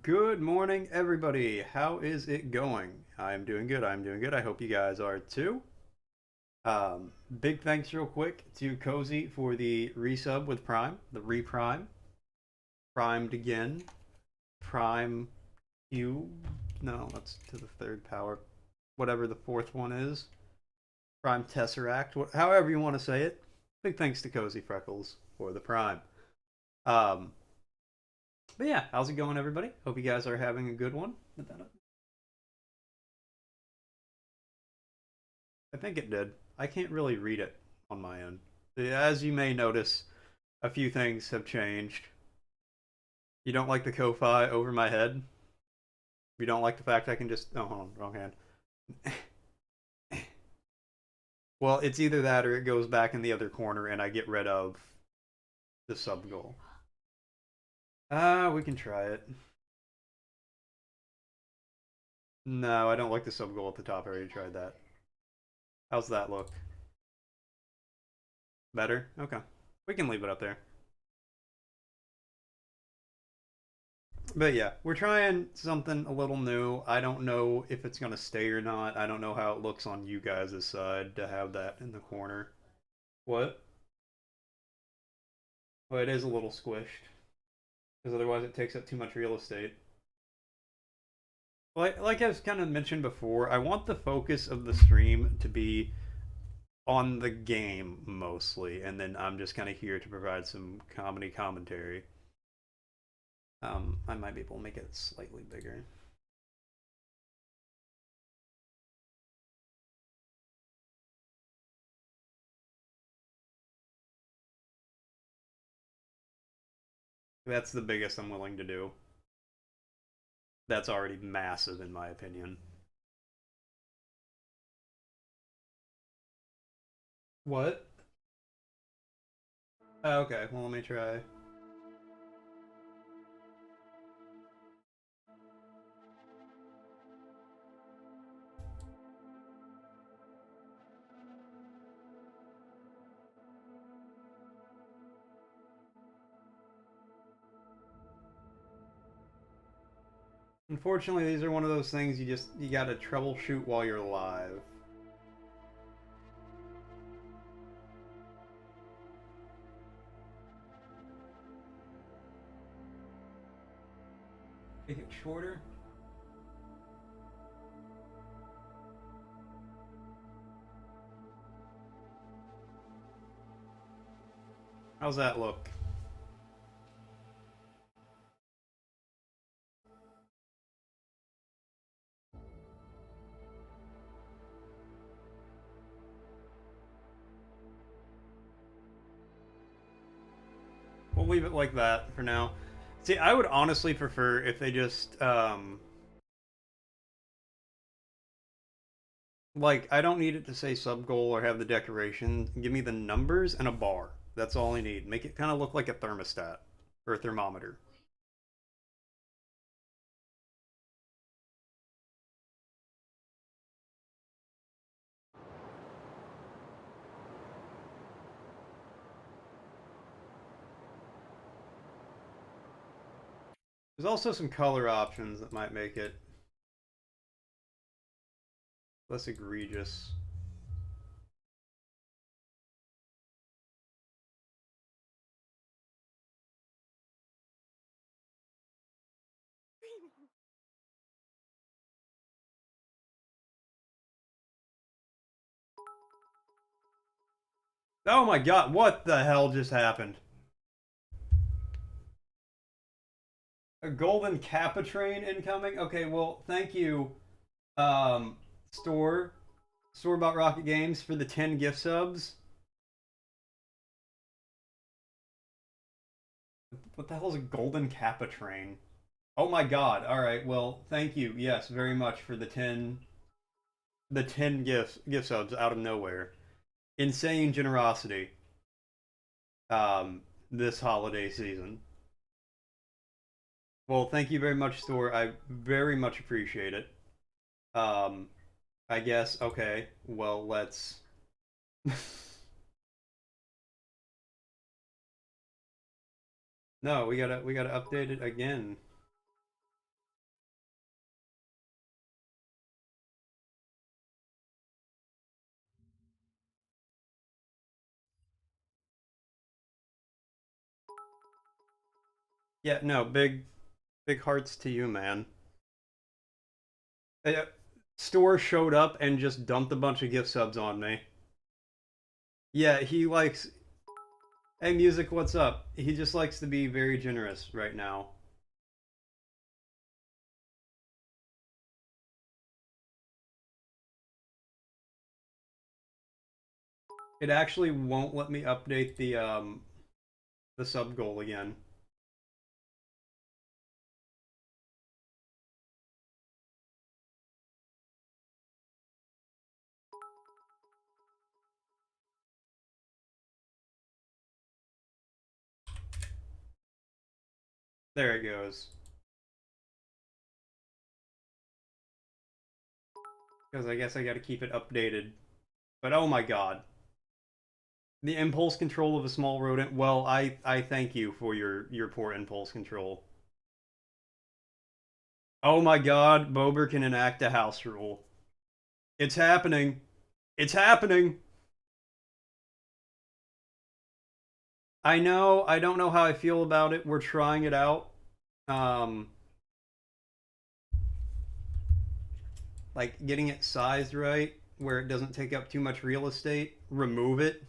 Good morning, everybody. How is it going? I'm doing good. I'm doing good. I hope you guys are too. Big thanks, real quick, to Cozy for the resub with Prime, the reprime, primed again, Prime Q. No, that's to the third power. Whatever the fourth one is, Prime Tesseract. However you want to say it. Big thanks to Cozy Freckles for the Prime. Um, but yeah, how's it going, everybody? Hope you guys are having a good one. I think it did. I can't really read it on my end. As you may notice, a few things have changed. You don't like the Ko-Fi over my head? You don't like the fact I can just... Oh, hold on, wrong hand. Well, it's either that or it goes back in the other corner and I get rid of the sub goal. We can try it. No, I don't like the sub goal at the top. I already tried that. How's that look? Better? Okay. We can leave it up there. But yeah, we're trying something a little new. I don't know if it's gonna stay or not. I don't know how it looks on you guys' side to have that in the corner. What? Well, it is a little squished because otherwise it takes up too much real estate. Like I've kind of mentioned before, I want the focus of the stream to be on the game mostly, and then I'm just kind of here to provide some comedy commentary. I might be able to make it slightly bigger. That's the biggest I'm willing to do. That's already massive in my opinion. What? Okay, well, let me try. Unfortunately, these are one of those things you gotta troubleshoot while you're live. Make it shorter. How's that look? We'll leave it like that for now. See, I would honestly prefer if they just like I don't need it to say sub goal or have the decoration. Give me the numbers and a bar. That's all I need. Make it kind of look like a thermostat or a thermometer. There's also some color options that might make it less egregious. Oh my god, what the hell just happened? A golden Kappa train incoming? Okay, well, thank you, um, store, store about Rocket Games for the 10 gift subs. What the hell is a golden Kappa train? Oh my god, alright, well, thank you, yes, very much for the 10 gift subs out of nowhere. Insane generosity, this holiday season. Well, thank you very much, store. I very much appreciate it. Um, I guess, okay, well, let's. No, we gotta update it again. Yeah, no, big hearts to you, man. Uh, Store showed up and just dumped a bunch of gift subs on me. Yeah, he likes. Hey, music, what's up? He just likes to be very generous right now. It actually won't let me update the sub goal again. There it goes. Because I guess I got to keep it updated. But oh my god, the impulse control of a small rodent. Well, I thank you for your poor impulse control. Oh my god, Bober can enact a house rule. It's happening. It's happening. I know. I don't know how I feel about it. We're trying it out. Um, like getting it sized right where it doesn't take up too much real estate. Remove it.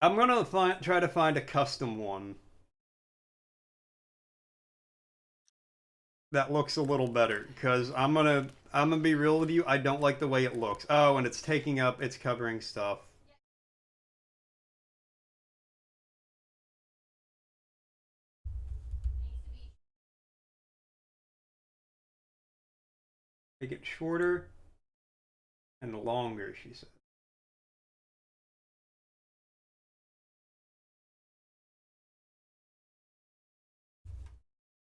I'm gonna try to find a custom one that looks a little better because I'm gonna be real with you. I don't like the way it looks. Oh, and it's taking up. It's covering stuff. Make it shorter and longer. She said.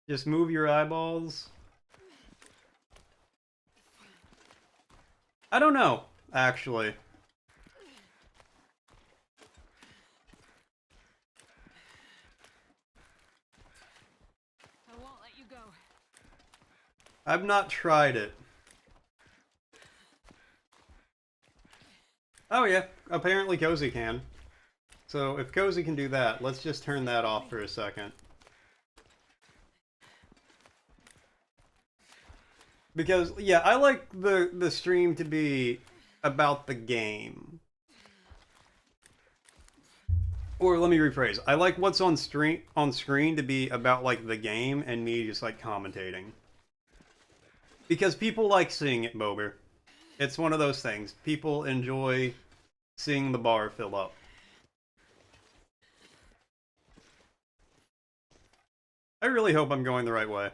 Just move your eyeballs. I don't know, actually. I won't let you go. I've not tried it. Oh yeah, apparently Cozy can. So if Cozy can do that, let's just turn that off for a second. Because yeah, I like the stream to be about the game. Or let me rephrase. I like what's on screen to be about like the game and me just like commentating. Because people like seeing it, Bober. It's one of those things. People enjoy seeing the bar fill up. I really hope I'm going the right way.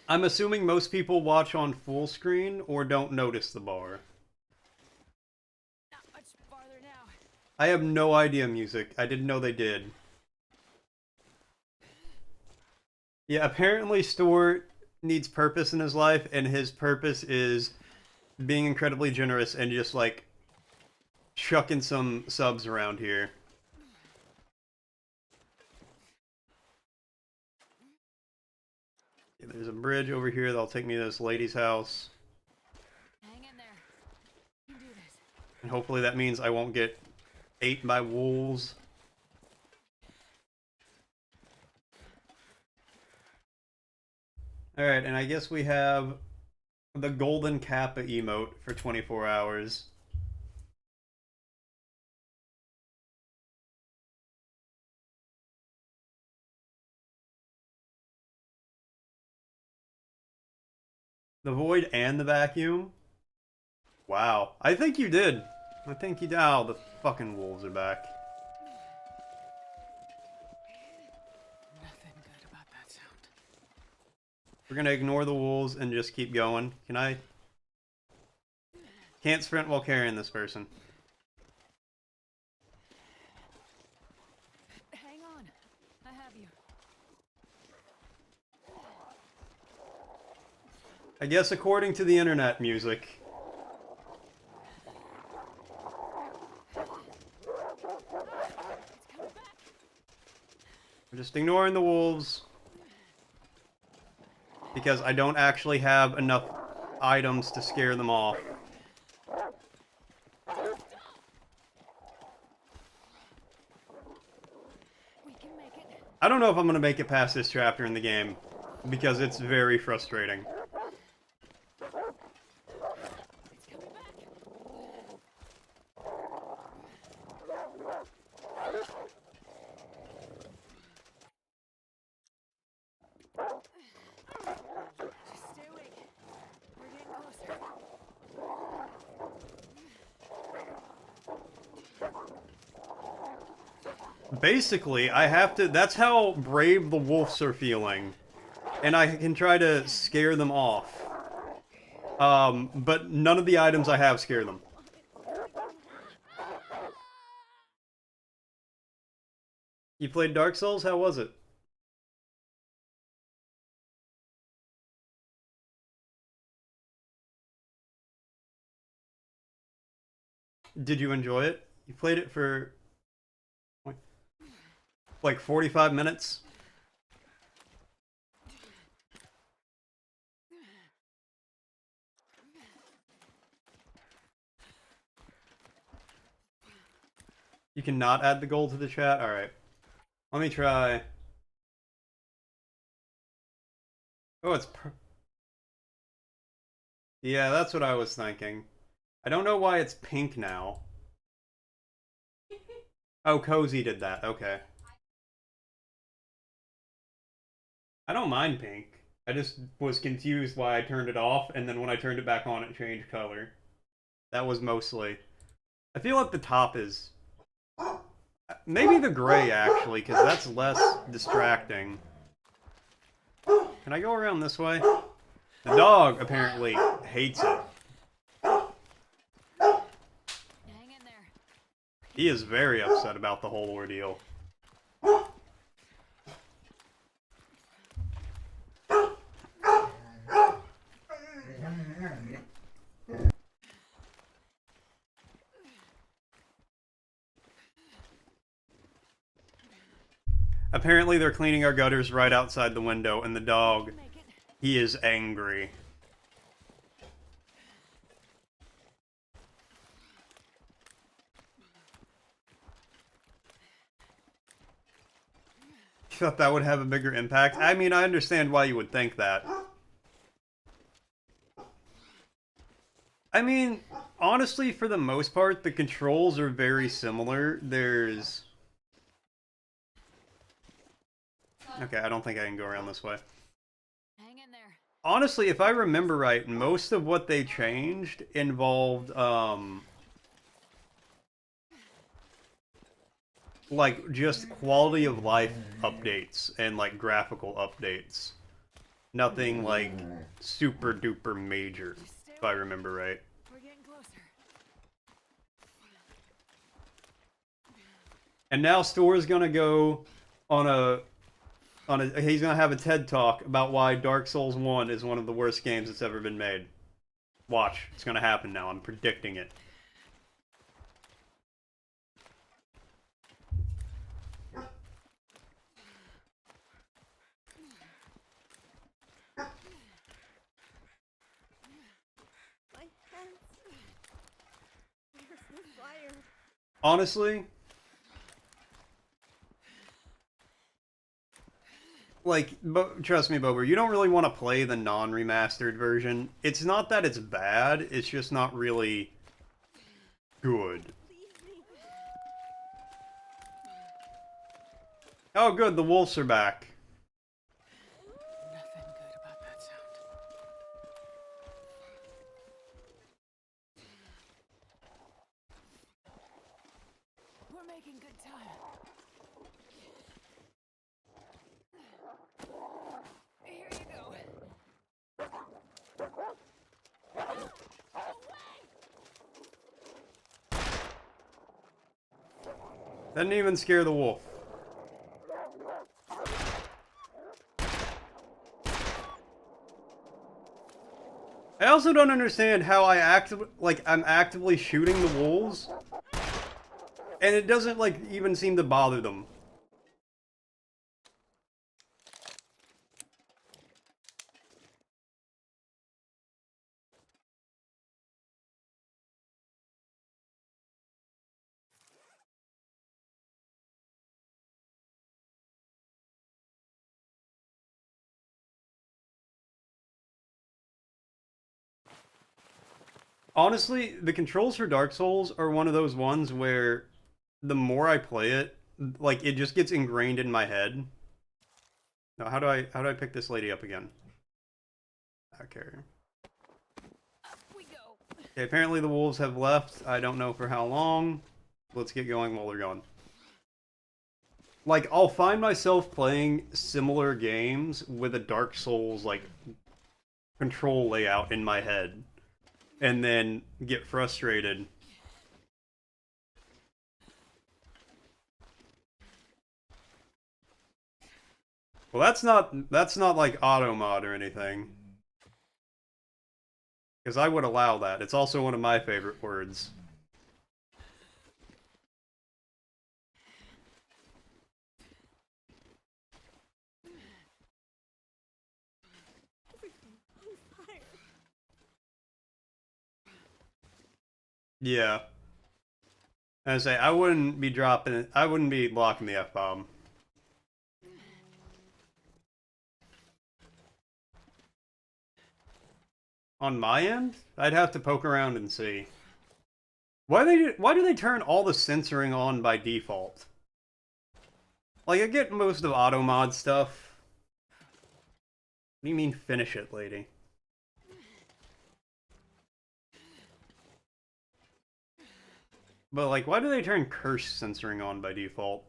I'm assuming most people watch on full screen or don't notice the bar. Not much farther now. I have no idea, music. I didn't know they did. Yeah, apparently Stuart needs purpose in his life, and his purpose is being incredibly generous and just like chucking some subs around here. Yeah, there's a bridge over here that'll take me to this lady's house. Hang in there. You can do this. And hopefully that means I won't get ate by wolves. Alright, and I guess we have the golden kappa emote for 24 hours. The void and the vacuum? Wow. I think you did. I think you did. Oh, the fucking wolves are back. Nothing good about that sound. We're gonna ignore the wolves and just keep going. Can I? Can't sprint while carrying this person. Hang on. I have you. I guess according to the internet, music. We're just ignoring the wolves. because I don't actually have enough items to scare them off. We can make it. I don't know if I'm going to make it past this chapter in the game, because it's very frustrating. It's coming back. Just stay awake. We're getting closer. Basically, I have to... That's how brave the wolves are feeling. And I can try to scare them off. But none of the items I have scare them. You played Dark Souls? How was it? Did you enjoy it? You played it for... like 45 minutes? You cannot add the goal to the chat? Alright. Let me try. Oh, it's... Yeah, that's what I was thinking. I don't know why it's pink now. Oh, Cozy did that. Okay. I don't mind pink. I just was confused why I turned it off, and then when I turned it back on, it changed color. That was mostly... I feel like the top is... Maybe the gray, actually, because that's less distracting. Can I go around this way? The dog, apparently, hates it. Hang in there. He is very upset about the whole ordeal. Apparently they're cleaning our gutters right outside the window, and the dog, Make it. he is angry. You thought that would have a bigger impact? I mean, I understand why you would think that. I mean, honestly, for the most part, the controls are very similar. There's... Okay, I don't think I can go around this way. Hang in there. Honestly, if I remember right, most of what they changed involved, like, just quality of life updates and, like, graphical updates. Nothing, like, super duper major, if I remember right. We're getting closer. And now Store's gonna go on a... he's gonna have a TED Talk about why Dark Souls 1 is one of the worst games that's ever been made. Watch, it's gonna happen now, I'm predicting it. My hands. Where's the fire? Honestly, like, trust me, Bober, you don't really want to play the non-remastered version. It's not that it's bad, it's just not really good. Leave me. Oh good, the wolves are back. Nothing good about that sound. We're making good time. Here you go. Didn't even scare the wolf. I also don't understand how I'm actively shooting the wolves, and it doesn't, like, even seem to bother them. Honestly, the controls for Dark Souls are one of those ones where the more I play it, like it just gets ingrained in my head. Now, how do I pick this lady up again? Okay. Up we go. Okay, apparently the wolves have left. I don't know for how long. Let's get going while they're gone. Like, I'll find myself playing similar games with a Dark Souls, like, control layout in my head. And then get frustrated. Well, that's not like auto mod or anything. Because I would allow that. It's also one of my favorite words. Everything on fire. Yeah. I say I wouldn't be dropping it. I wouldn't be blocking the F-bomb. On my end, I'd have to poke around and see. Why do they turn all the censoring on by default? Like, I get most of auto mod stuff. What do you mean finish it, lady? But like, why do they turn curse censoring on by default?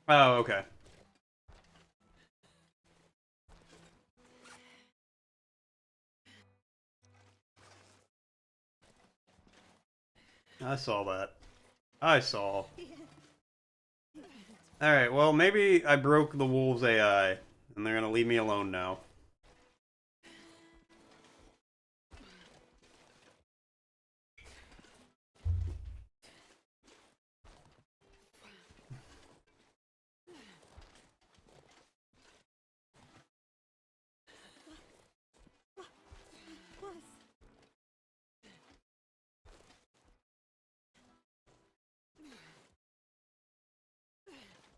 Oh, okay. I saw that. I saw. Alright, well, maybe I broke the wolves' AI, and they're gonna leave me alone now. Was.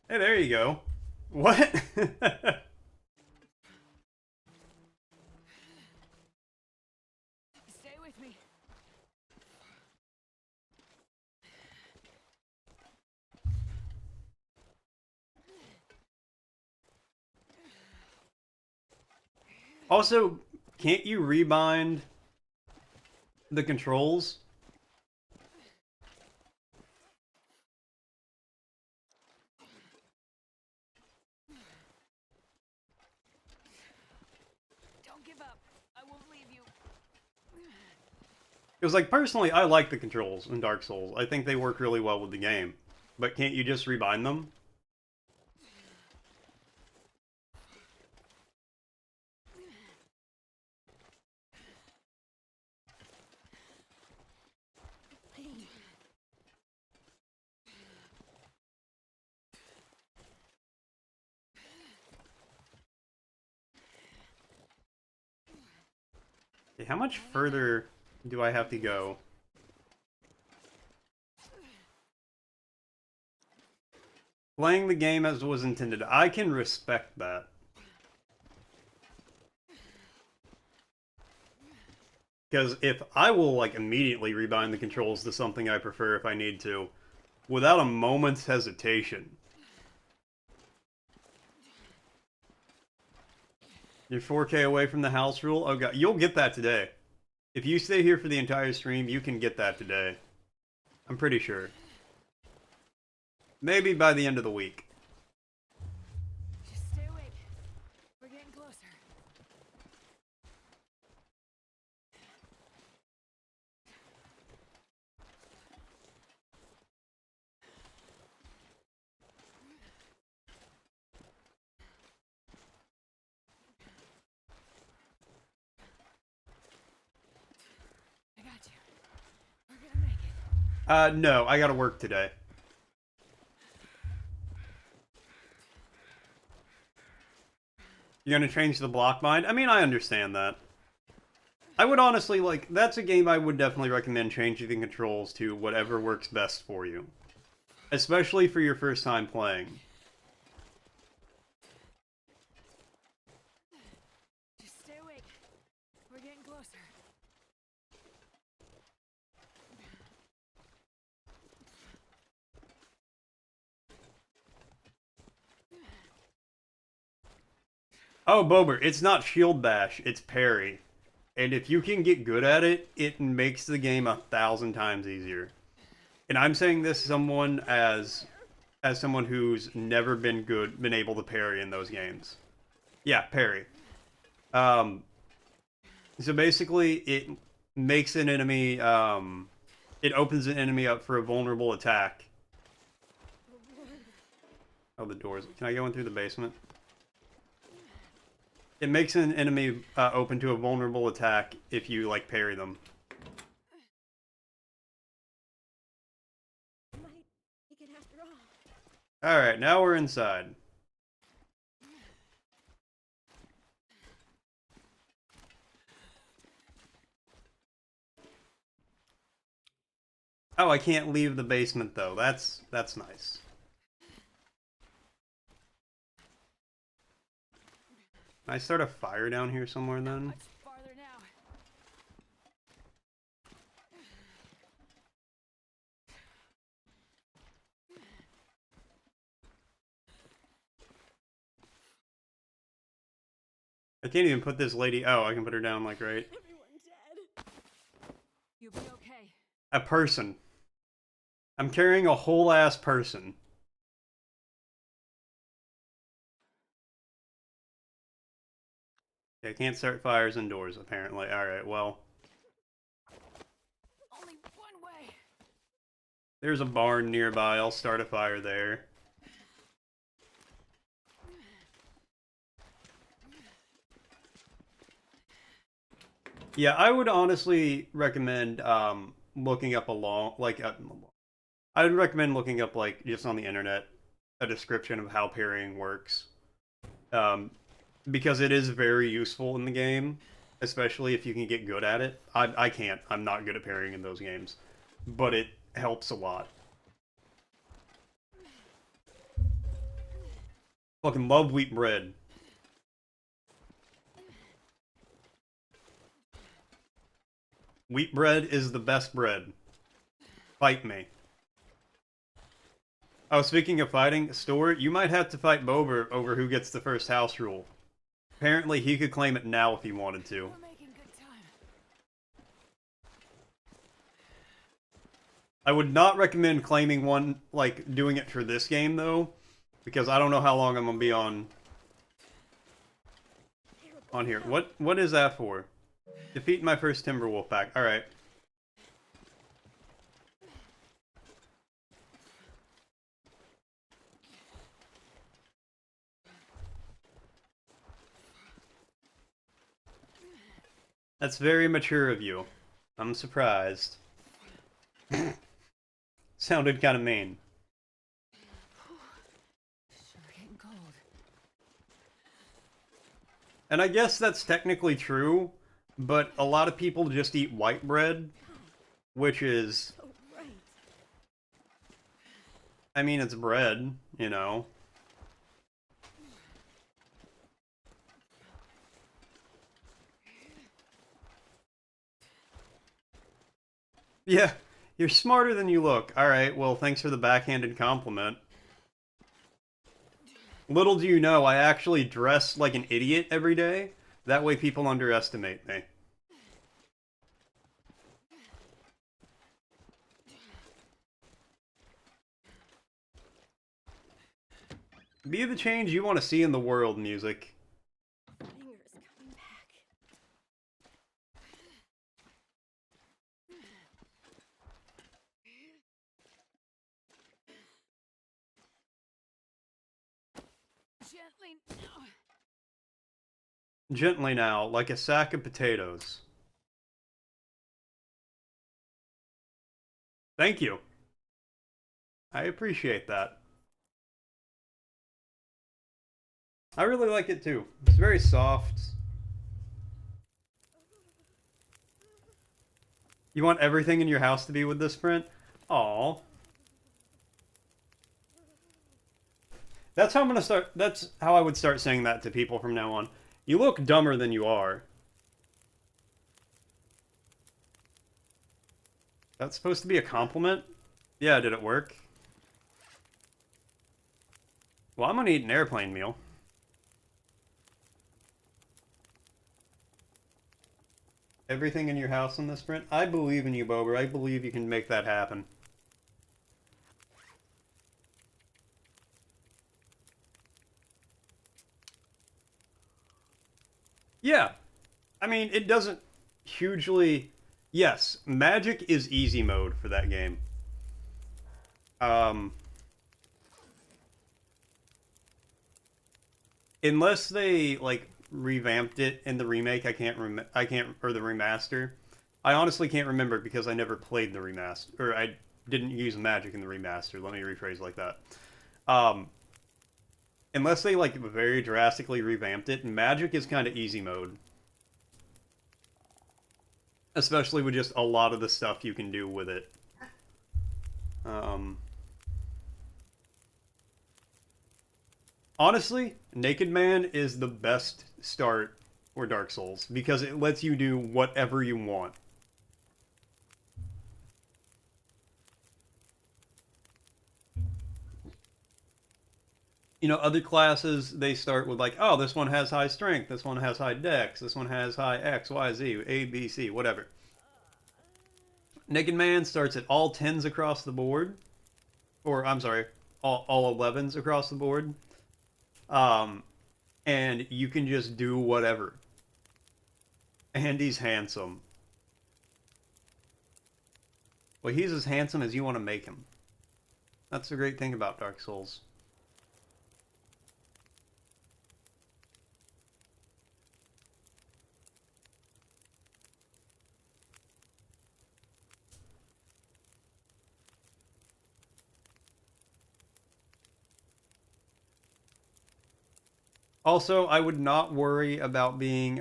Hey, there you go. What? Stay with me. Also, can't you rebind the controls? Don't give up. I won't leave you. Because, like, personally, I like the controls in Dark Souls. I think they work really well with the game. But can't you just rebind them? Pain. Okay, how much further do I have to go? Playing the game as was intended. I can respect that. Because if I will, like, immediately rebind the controls to something I prefer if I need to, without a moment's hesitation. You're 4K away from the house rule? Oh god, you'll get that today. If you stay here for the entire stream, you can get that today. I'm pretty sure. Maybe by the end of the week. Just stay awake. We're getting closer. I got you. We're gonna make it. No, I gotta work today. You're gonna change the block bind? I mean, I understand that. I would honestly, like, that's a game I would definitely recommend changing the controls to whatever works best for you. Especially for your first time playing. Oh, Bober, it's not shield bash, it's parry. And if you can get good at it, it makes the game 1,000 times easier. And I'm saying this as someone who's never been able to parry in those games. Yeah, parry. Um, so basically, it makes an enemy, it opens an enemy up for a vulnerable attack. Oh, the doors. Can I go in through the basement? It makes an enemy open to a vulnerable attack if you, like, parry them. Might take it after all. Alright, now we're inside. Oh, I can't leave the basement, though. That's nice. Can I start a fire down here somewhere, then? Much farther now. I can't even put this lady... Oh, I can put her down, like, right? Everyone dead. You'll be okay. A person. I'm carrying a whole-ass person. Okay, I can't start fires indoors, apparently. Alright, well... Only one way. There's a barn nearby. I'll start a fire there. Yeah, I would honestly recommend looking up I would recommend looking up, like, just on the internet, a description of how parrying works. Because it is very useful in the game, especially if you can get good at it. I can't. I'm not good at parrying in those games. But it helps a lot. Fucking love wheat bread. Wheat bread is the best bread. Fight me. Oh, speaking of fighting, Stuart, you might have to fight Bober over who gets the first house rule. Apparently, he could claim it now if he wanted to. We're making good time. I would not recommend claiming one, like, doing it for this game, though, because I don't know how long I'm gonna be on here. What is that for? Defeat my first Timberwolf pack. Alright. That's very mature of you. I'm surprised. Sounded kind of mean. Sure getting cold. And I guess that's technically true, but a lot of people just eat white bread, which is... Oh, right. I mean, it's bread, you know. Yeah, you're smarter than you look. Alright, well, thanks for the backhanded compliment. Little do you know, I actually dress like an idiot every day. That way people underestimate me. Be the change you want to see in the world, music. Fingers coming back. Gently now. Gently now, like a sack of potatoes. Thank you. I appreciate that. I really like it too. It's very soft. You want everything in your house to be with this print? Aww. That's how I'm gonna start. That's how I would start saying that to people from now on. You look dumber than you are. That's supposed to be a compliment? Yeah, did it work? Well, I'm gonna eat an airplane meal. Everything in your house in this sprint? I believe in you, Bober. I believe you can make that happen. Yeah. I mean, it doesn't hugely... Yes, Magic is easy mode for that game. Unless they, like, revamped it in the remake, or the remaster. I honestly can't remember because I never played the remaster, or I didn't use Magic in the remaster. Let me rephrase like that. Um, Unless they, like, very drastically revamped it, Magic is kind of easy mode. Especially with just a lot of the stuff you can do with it. Honestly, Naked Man is the best start for Dark Souls because it lets you do whatever you want. You know, other classes, they start with like, oh, this one has high strength, this one has high dex, this one has high X, Y, Z, A, B, C, whatever. Naked Man starts at all 10s across the board. Or, I'm sorry, all 11s across the board. And you can just do whatever. And he's handsome. Well, he's as handsome as you want to make him. That's the great thing about Dark Souls. Also, I would not worry about being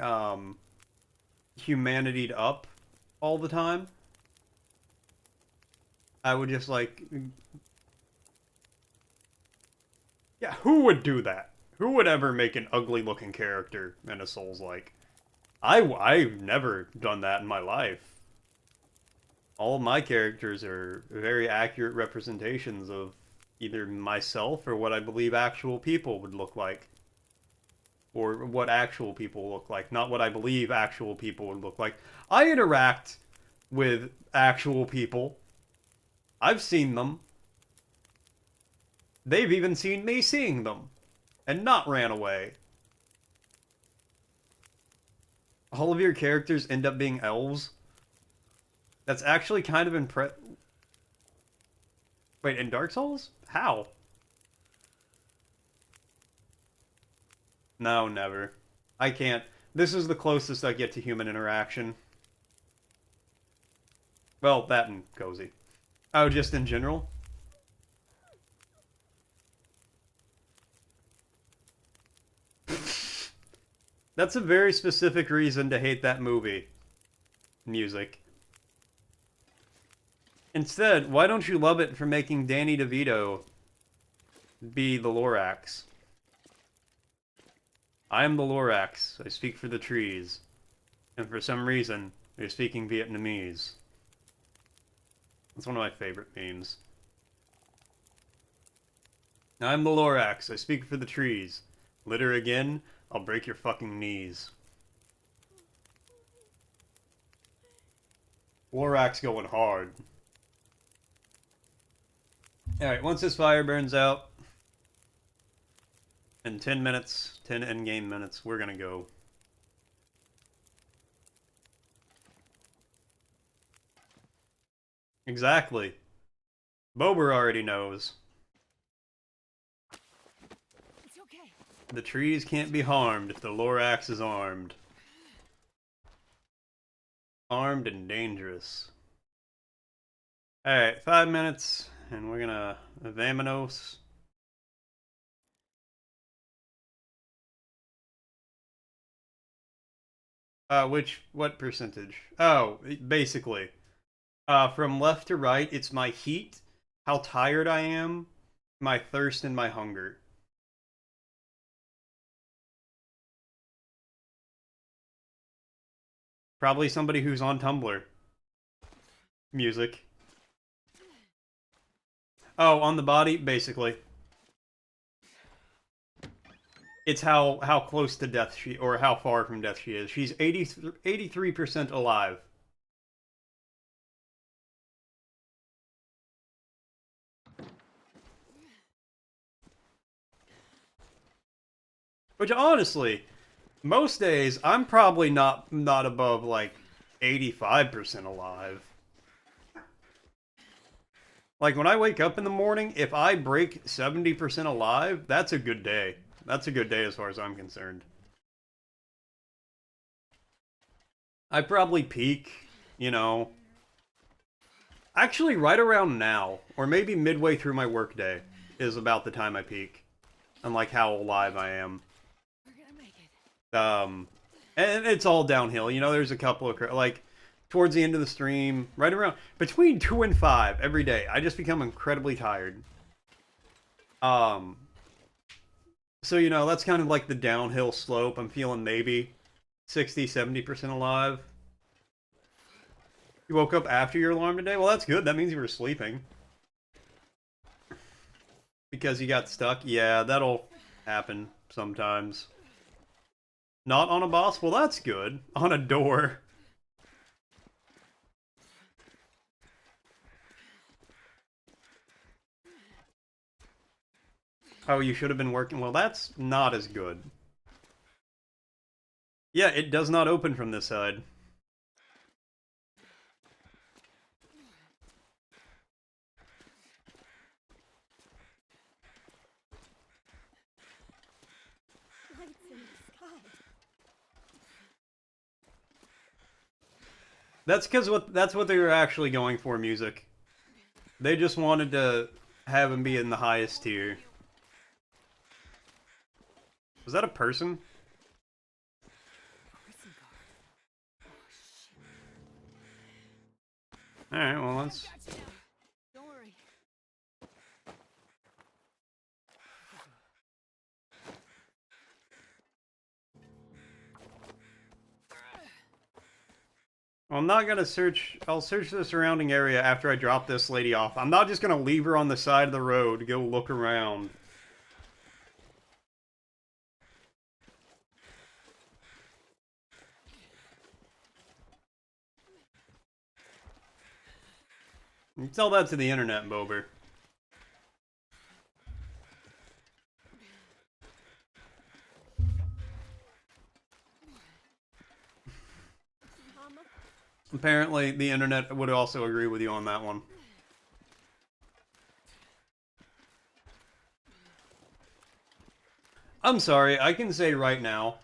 humanitied up all the time. I would just like... Yeah, who would do that? Who would ever make an ugly looking character in a Souls-like? I've never done that in my life. All of my characters are very accurate representations of either myself or what I believe actual people would look like. Or what actual people look like, not what I believe actual people would look like. I interact with actual people. I've seen them. They've even seen me seeing them. And not ran away. All of your characters end up being elves. That's actually kind of impressive. Wait, in Dark Souls? How? No, never. I can't. This is the closest I get to human interaction. Well, that and Cozy. Oh, just in general? That's a very specific reason to hate that movie. Music. Instead, why don't you love it for making Danny DeVito be the Lorax? I am the Lorax. I speak for the trees. And for some reason, they're speaking Vietnamese. That's one of my favorite memes. I'm the Lorax. I speak for the trees. Litter again, I'll break your fucking knees. Lorax going hard. Alright, once this fire burns out, in 10 minutes, 10 endgame minutes, we're gonna go. Exactly. Bober already knows. It's okay. The trees can't be harmed if the Lorax is armed. Armed and dangerous. Alright, 5 minutes, and we're gonna Vamanos. What percentage? Oh, basically. From left to right, it's my heat, how tired I am, my thirst, and my hunger. Probably somebody who's on Tumblr. Music. Oh, on the body? Basically. It's how close to death she, or how far from death she is. She's 83% alive. Which honestly, most days I'm probably not above like 85% alive. Like when I wake up in the morning, if I break 70% alive, that's a good day. That's a good day as far as I'm concerned. I probably peak, you know, actually right around now, or maybe midway through my workday is about the time I peak, and like how alive I am. We're gonna make it. And it's all downhill. You know, there's a couple of like towards the end of the stream, right around between 2 and 5 every day, I just become incredibly tired. Um, so you know that's kind of like the downhill slope. I'm feeling maybe 60-70% alive. You woke up after your alarm today? Well, that's good. That means you were sleeping. Because you got stuck? Yeah, that'll happen sometimes. Not on a boss? Well, that's good. On a door. Oh, you should have been working. Well, that's not as good. Yeah, it does not open from this side. Lights in the sky. That's what they were actually going for, music. They just wanted to have him be in the highest tier. Was that a person? Prison guard. Oh shit. Alright, well, that's... Got you now. Don't worry. Well, I'm not gonna search... I'll search the surrounding area after I drop this lady off. I'm not just gonna leave her on the side of the road to go look around. You tell that to the internet, Bober. Mama, Apparently, the internet would also agree with you on that one. I'm sorry, I can say right now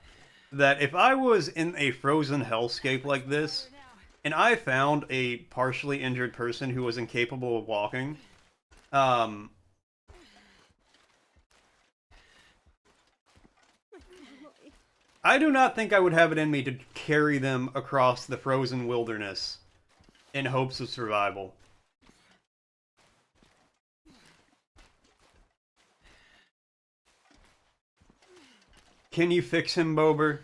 that if I was in a frozen hellscape like this, Now. and I found a partially injured person who was incapable of walking, um, my family. I do not think I would have it in me to carry them across the frozen wilderness in hopes of survival. Can you fix him, Bober?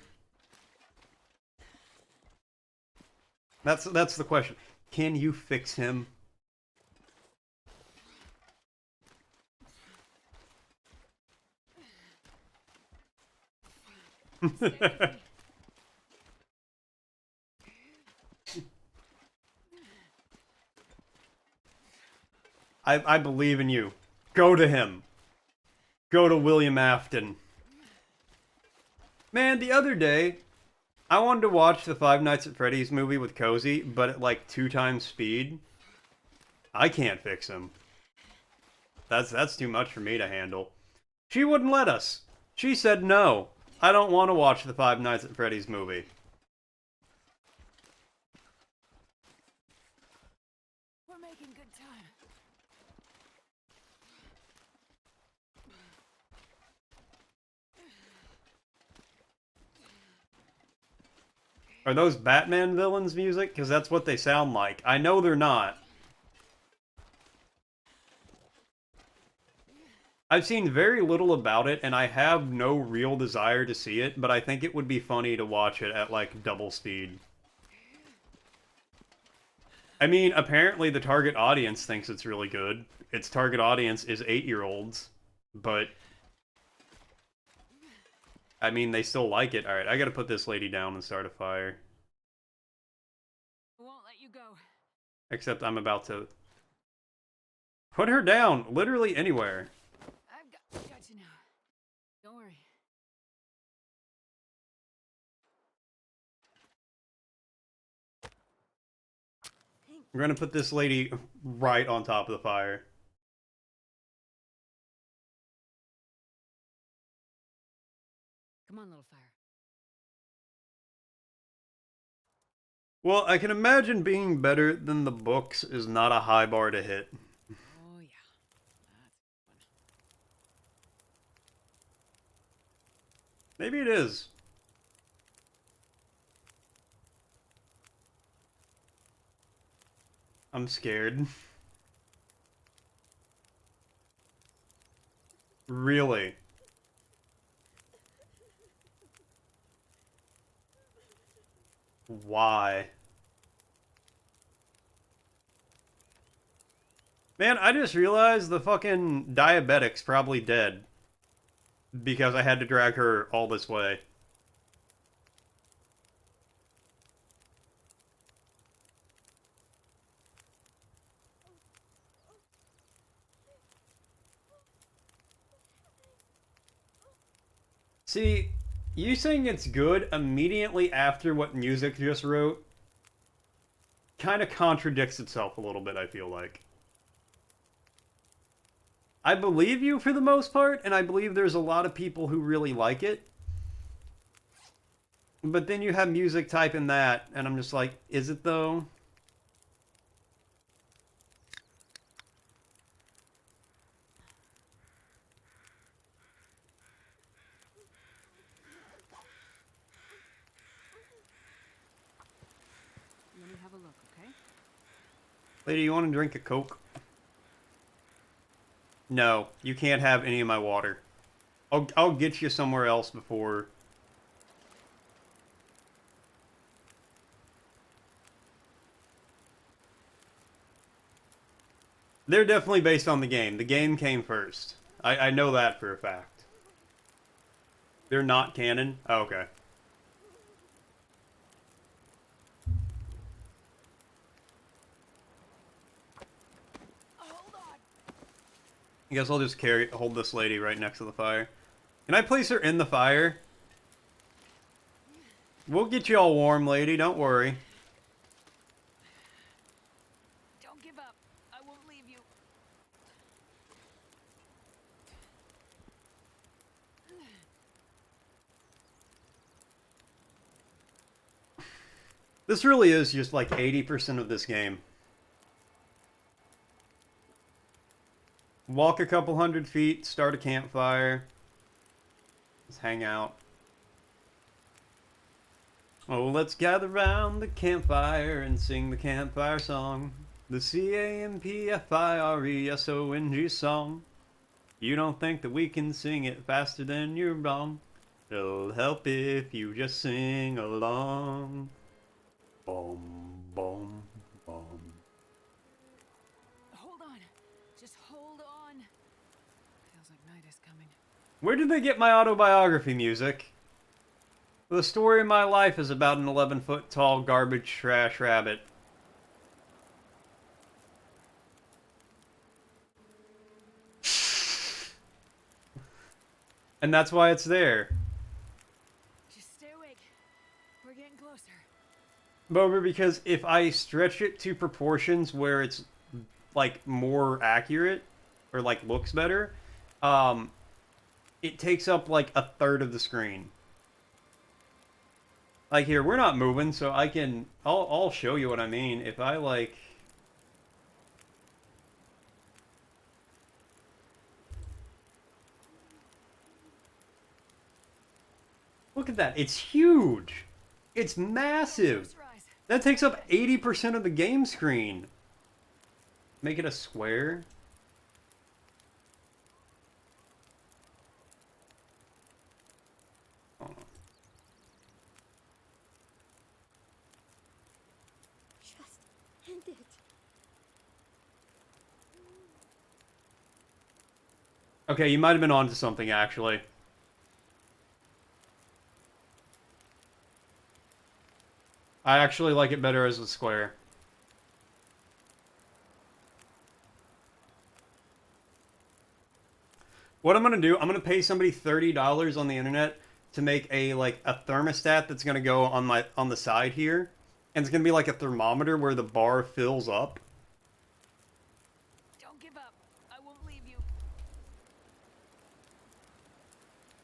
That's the question. Can you fix him? I believe in you. Go to him. Go to William Afton. Man, the other day, I wanted to watch the Five Nights at Freddy's movie with Cozy, but at like 2 times speed. I can't fix him. That's too much for me to handle. She wouldn't let us. She said no. I don't want to watch the Five Nights at Freddy's movie. We're making good time. Are those Batman villains music? Because that's what they sound like. I know they're not. I've seen very little about it, and I have no real desire to see it, but I think it would be funny to watch it at, like, double speed. I mean, apparently the target audience thinks it's really good. Its target audience is 8-year-olds, but... I mean, they still like it. Alright, I gotta put this lady down and start a fire. I won't let you go. Except I'm about to put her down, literally anywhere. I've got you now. Don't worry. We're gonna put this lady right on top of the fire. Come on, little fire. Well, I can imagine being better than the books is not a high bar to hit. Oh yeah, that's fun. Maybe it is. I'm scared. Really? Why? Man, I just realized the fucking diabetic's probably dead. Because I had to drag her all this way. See, you saying it's good immediately after what music just wrote kind of contradicts itself a little bit, I feel like. I believe you for the most part, and I believe there's a lot of people who really like it. But then you have music type in that, and I'm just like, is it though? Let me have a look, okay? Lady, you want to drink a Coke? No, you can't have any of my water. I'll get you somewhere else before. They're definitely based on the game. The game came first. I know that for a fact. They're not canon? Oh, okay. Hold on. I guess I'll just hold this lady right next to the fire. Can I place her in the fire? We'll get you all warm, lady. Don't worry. Don't give up. I won't leave you. This really is just like 80% of this game. Walk a couple 100 feet, start a campfire. Let's hang out. Oh, let's gather round the campfire and sing the campfire song. The CAMPFIRESONG song. You don't think that we can sing it faster than you're wrong. It'll help if you just sing along. Boom, boom, boom. Hold on. Just hold on. Feels like night is coming. Where did they get my autobiography music? The story of my life is about an 11-foot tall garbage trash rabbit. And that's why it's there. Just stay awake. We're getting closer. Bober, because if I stretch it to proportions where it's like more accurate or like looks better, it takes up like a third of the screen. Like here, we're not moving, so I'll show you what I mean. If I like, look at that, it's huge. It's massive. First rise. That takes up 80% of the game screen. Make it a square. Oh. Just end it. Okay, you might have been onto something, actually. I actually like it better as a square. What I'm gonna do, I'm gonna pay somebody $30 on the internet to make a like a thermostat that's gonna go on the side here, and it's gonna be like a thermometer where the bar fills up. Don't give up. I won't leave you.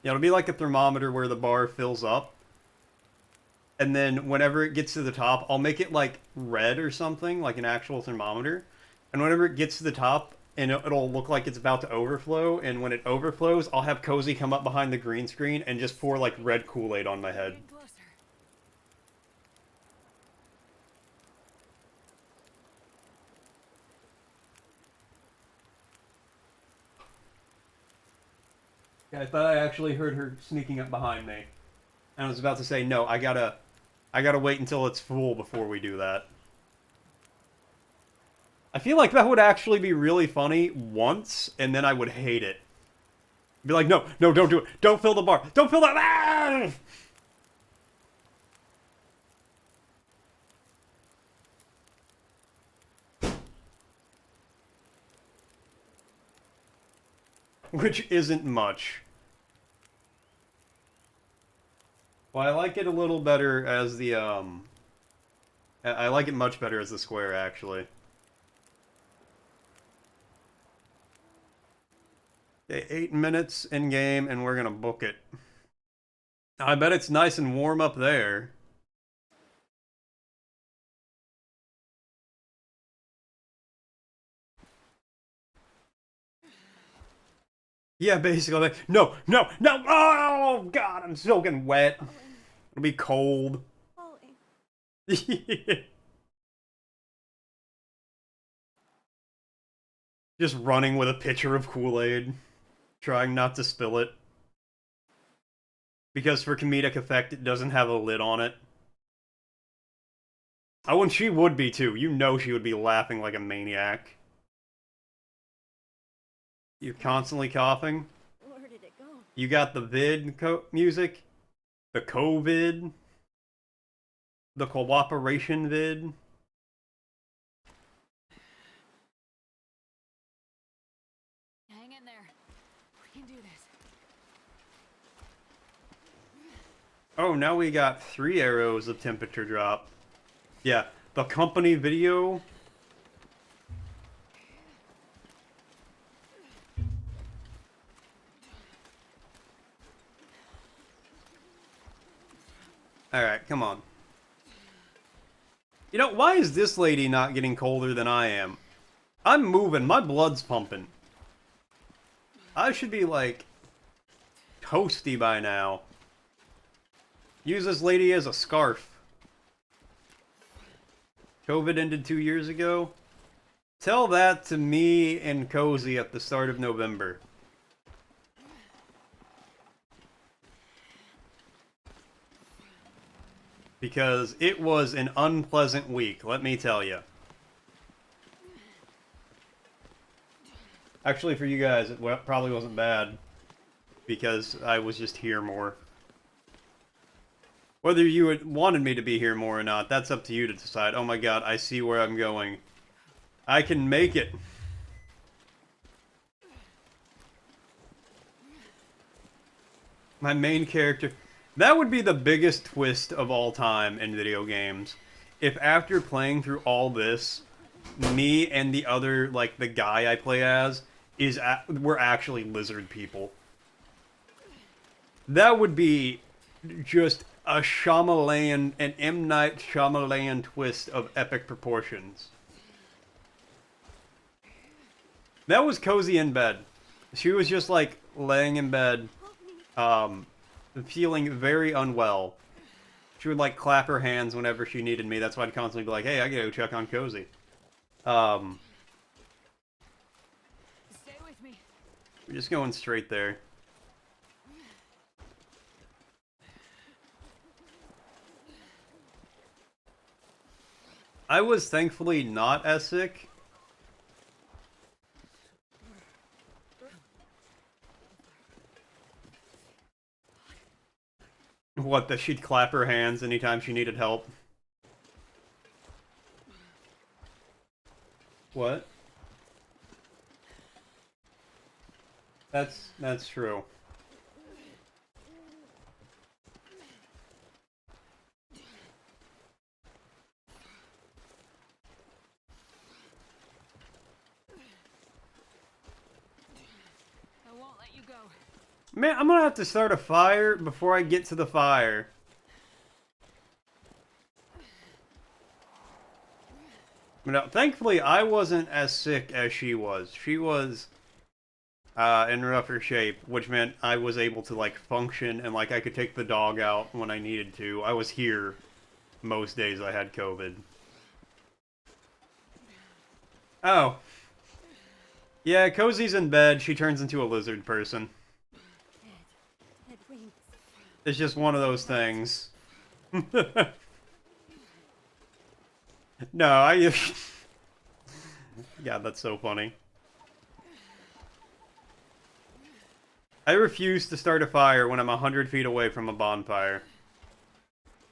Yeah, it'll be like a thermometer where the bar fills up, and then whenever it gets to the top, I'll make it like red or something, like an actual thermometer. And whenever it gets to the top, and it'll look like it's about to overflow, and when it overflows, I'll have Cozy come up behind the green screen and just pour like red Kool-Aid on my head. Getting closer. Yeah, I thought I actually heard her sneaking up behind me. And I was about to say, no, I gotta wait until it's full before we do that. I feel like that would actually be really funny once, and then I would hate it. Be like, no, no, don't do it. Don't fill the bar. Don't fill that. Ah! Which isn't much. Well, I like it a little better as the, I like it much better as the square, actually. Okay, 8 minutes in game, and we're gonna book it. I bet it's nice and warm up there. Yeah, basically. Like, no, no, no! Oh, God, I'm soaking wet. It'll be cold. Falling. Just running with a pitcher of Kool-Aid. Trying not to spill it. Because for comedic effect, it doesn't have a lid on it. Oh, and she would be too. You know she would be laughing like a maniac. You're constantly coughing. Where did it go? You got the music, the COVID, the cooperation vid. Hang in there. We can do this. Oh, now we got 3 arrows of temperature drop. Yeah, the company video. Alright, come on. You know, why is this lady not getting colder than I am? I'm moving, my blood's pumping. I should be, like, toasty by now. Use this lady as a scarf. COVID ended 2 years ago. Tell that to me and Cozy at the start of November. Because it was an unpleasant week, let me tell you. Actually, for you guys, it probably wasn't bad. Because I was just here more. Whether you wanted me to be here more or not, that's up to you to decide. Oh my god, I see where I'm going. I can make it. My main character... That would be the biggest twist of all time in video games. If after playing through all this, me and the other, like, the guy I play as, we're actually lizard people. That would be just a Shyamalan, an M. Night Shyamalan twist of epic proportions. That was Cozy in bed. She was just, like, laying in bed, feeling very unwell. She would, like, clap her hands whenever she needed me. That's why I'd constantly be like, hey, I gotta go check on Cozy. Stay with me. We're just going straight there. I was thankfully not as sick. What, that she'd clap her hands anytime she needed help? What? That's true. I won't let you go. Man, I'm gonna have to start a fire before I get to the fire. No, thankfully, I wasn't as sick as she was. She was in rougher shape, which meant I was able to, like, function and, like, I could take the dog out when I needed to. I was here most days I had COVID. Oh. Yeah, Cozy's in bed. She turns into a lizard person. Ed wings. It's just one of those things. No, I... God, that's so funny. I refuse to start a fire when I'm 100 feet away from a bonfire.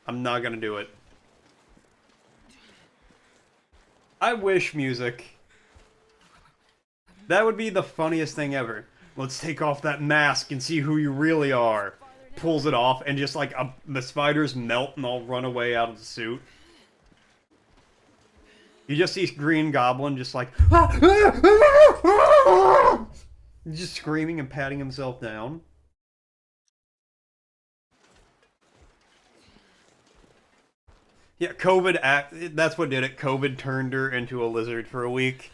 I'm not gonna do it. I wish music. That would be the funniest thing ever. Let's take off that mask and see who you really are. Pulls it off and just like the spiders melt and all run away out of the suit. You just see Green Goblin just like just screaming and patting himself down. Yeah, COVID that's what did it. COVID turned her into a lizard for a week.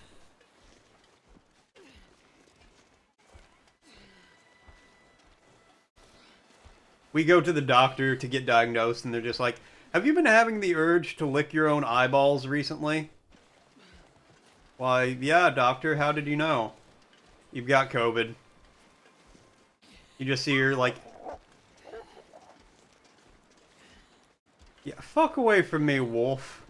We go to the doctor to get diagnosed and they're just like, "Have you been having the urge to lick your own eyeballs recently?" Why, yeah, doctor, how did you know? You've got COVID. You just see her, like... Yeah, fuck away from me, wolf.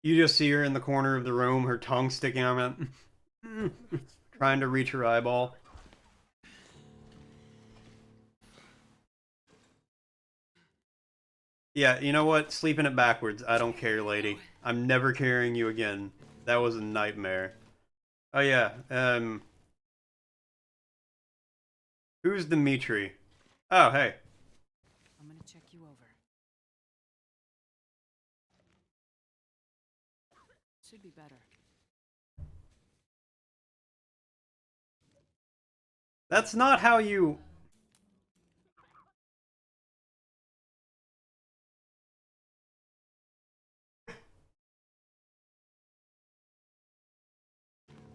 You just see her in the corner of the room, her tongue sticking out, trying to reach her eyeball. Yeah, you know what? Sleeping it backwards. I don't care, lady. I'm never carrying you again. That was a nightmare. Oh yeah, who's Dimitri? Oh, hey. I'm gonna check you over. Should be better. That's not how you...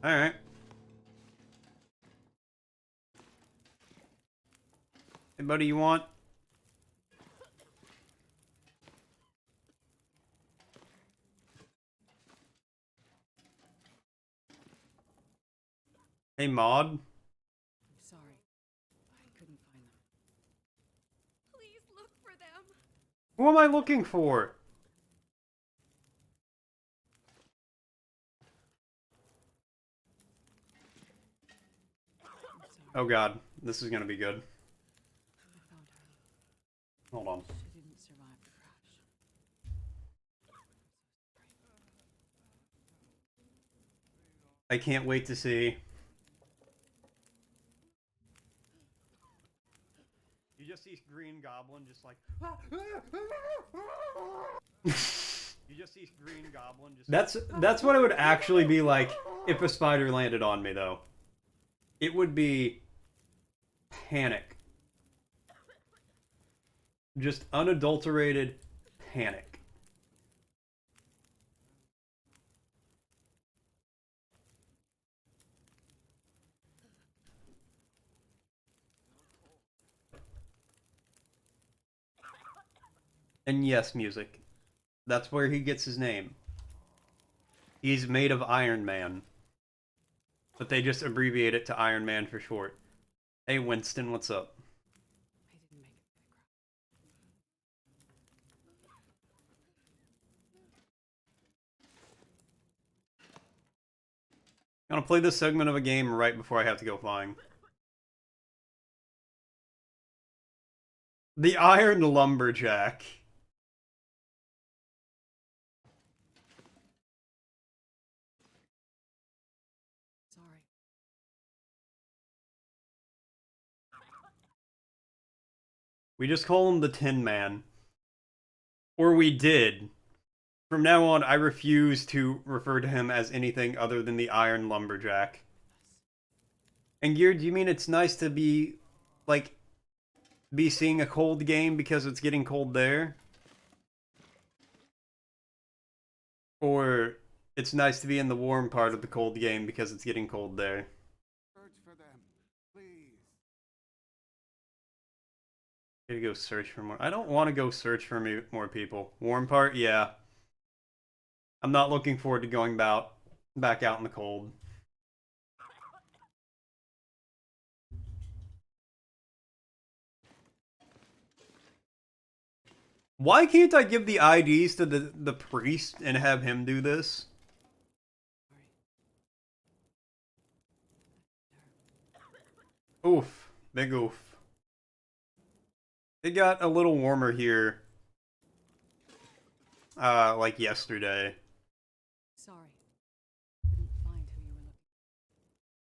Alright. Hey, buddy, you want? Hey, Maud? I'm sorry. I couldn't find them. Please look for them. Who am I looking for? I'm sorry. Oh god, this is gonna be good. I found her. Hold on. She didn't survive the crash. I can't wait to see. You just see Green Goblin just like... You just see Green Goblin just... That's what it would actually be like if a spider landed on me, though. It would be... panic. Just unadulterated panic. And yes, music. That's where he gets his name. He's made of Iron Man. But they just abbreviate it to Iron Man for short. Hey, Winston, what's up? I didn't make it through the crash. I'm gonna play this segment of a game right before I have to go flying. The Iron Lumberjack. We just call him the Tin Man. Or we did. From now on, I refuse to refer to him as anything other than the Iron Lumberjack. And Gear, do you mean it's nice to be, like, be seeing a cold game because it's getting cold there? Or it's nice to be in the warm part of the cold game because it's getting cold there? Search for them, please. Gotta go search for more. I don't want to go search for more people. Warm part? Yeah. I'm not looking forward to going back out in the cold. Why can't I give the IDs to the priest and have him do this? Oof. Big oof. It got a little warmer here. Like yesterday. Sorry. Couldn't find who you were looking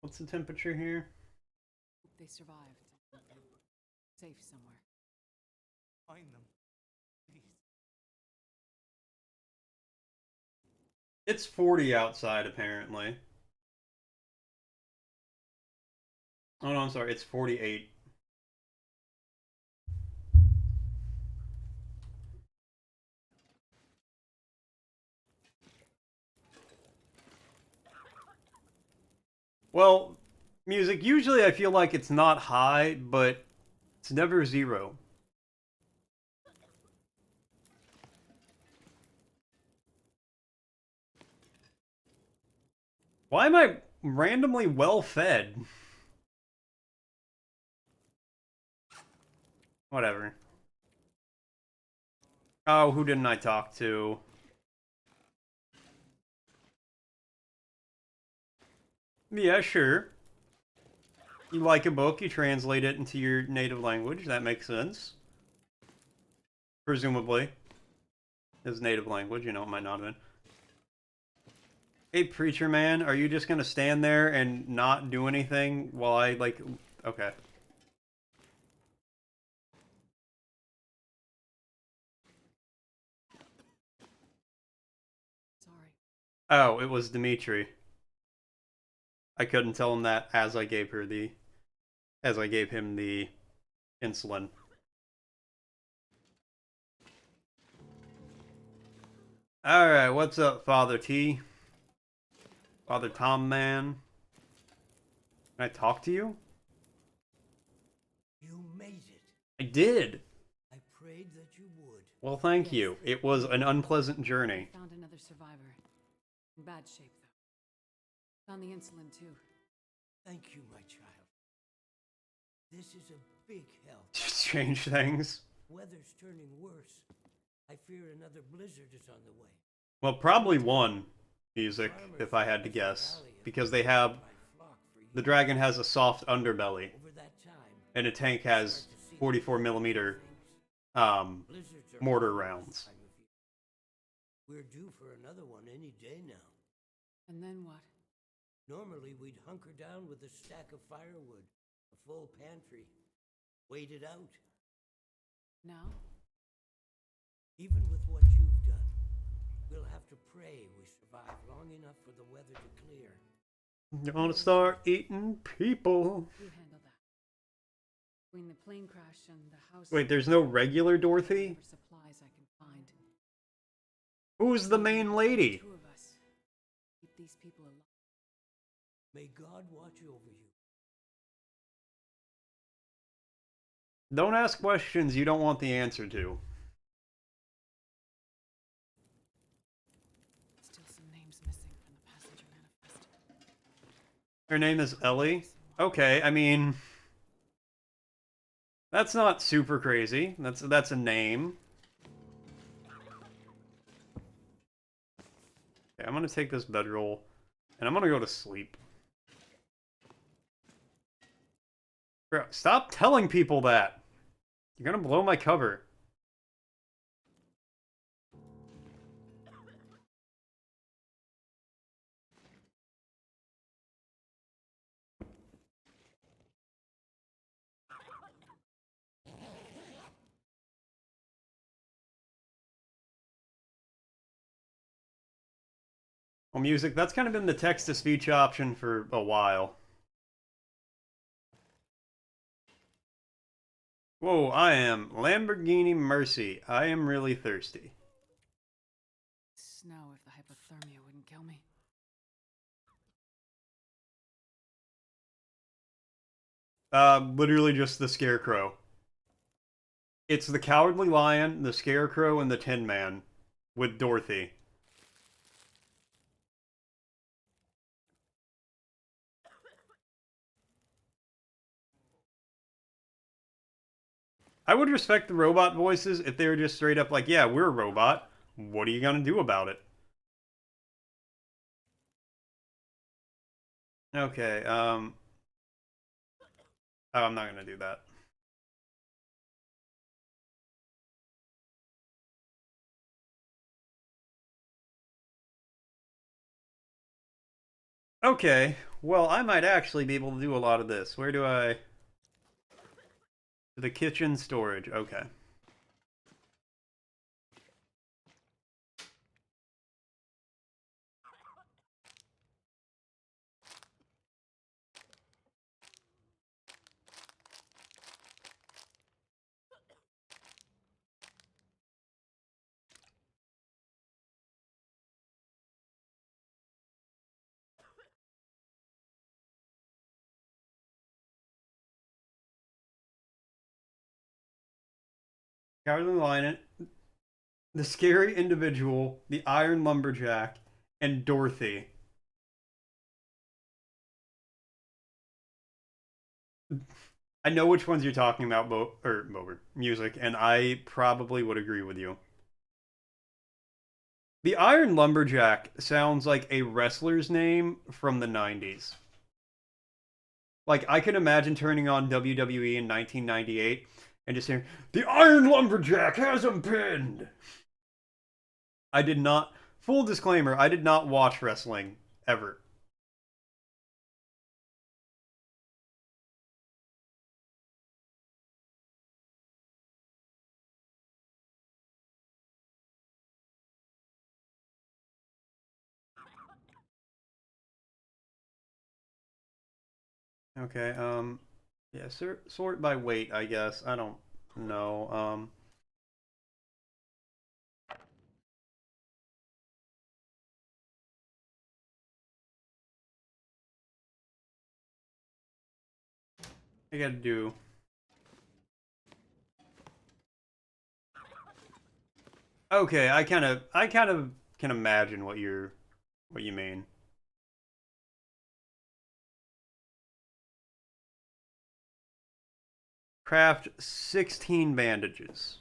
What's the temperature here? for. They survived. Safe somewhere. Find them, please. It's 40 outside, apparently. Oh no, I'm sorry, it's 48. Well, music, usually I feel like it's not high, but it's never zero. Why am I randomly well fed? Whatever. Oh, who didn't I talk to? Yeah, sure. You like a book, you translate it into your native language. That makes sense. Presumably. His native language, you know, it might not have been. Hey, preacher man, are you just gonna stand there and not do anything while I, like... Okay. Sorry. Oh, it was Dimitri. I couldn't tell him that as I gave him the insulin. Alright, what's up, Father T? Father Tom Man? Can I talk to you? You made it. I did! I prayed that you would. Well, thank Yes. you. It was an unpleasant journey. Found another survivor. In bad shape, though. Found the insulin, too. Thank you, my child. This is a big help. Strange things. Weather's turning worse. I fear another blizzard is on the way. Well, probably one music, if I had to guess. Because they have... The dragon has a soft underbelly. Over that time, And a tank has 44 millimeter blizzards are mortar common rounds. this time of year. We're due for another one any day now. And then what? Normally, we'd hunker down with a stack of firewood, a full pantry, wait it out. Now? Even with what you've done, we'll have to pray we survive long enough for the weather to clear. Gonna start eating people. You handle that. Between the plane crash and the house... Wait, there's no regular Dorothy? whatever supplies I can find. Who's the main lady? Two of us. Keep these people alive. May God watch over you. Don't ask questions you don't want the answer to. Still some names missing from the passenger manifest. Her name is Ellie? Okay, I mean... That's not super crazy. That's a name. Okay, I'm gonna take this bedroll, and I'm gonna go to sleep. Bro, stop telling people that! You're gonna blow my cover. Well, music, that's kind of been the text-to-speech option for a while. Whoa, I am Lamborghini Mercy. I am really thirsty. Snow if the hypothermia wouldn't kill me. Literally just the Scarecrow. It's the Cowardly Lion, the Scarecrow, and the Tin Man. With Dorothy. I would respect the robot voices if they were just straight up like, yeah, we're a robot. What are you gonna do about it? Okay, oh, I'm not gonna do that. Okay, well, I might actually be able to do a lot of this. Where do I... The kitchen storage, okay. Cowardly Lion, the Scary Individual, the Iron Lumberjack, and Dorothy. I know which ones you're talking about, music, and I probably would agree with you. The Iron Lumberjack sounds like a wrestler's name from the 90s. Like, I can imagine turning on WWE in 1998 and just hearing, "The Iron Lumberjack has him pinned!" I did not, full disclaimer, I did not watch wrestling, ever. Okay, yeah, sort by weight, I guess. I don't know, I gotta do... Okay, I kind of can imagine what you mean. Craft 16 bandages.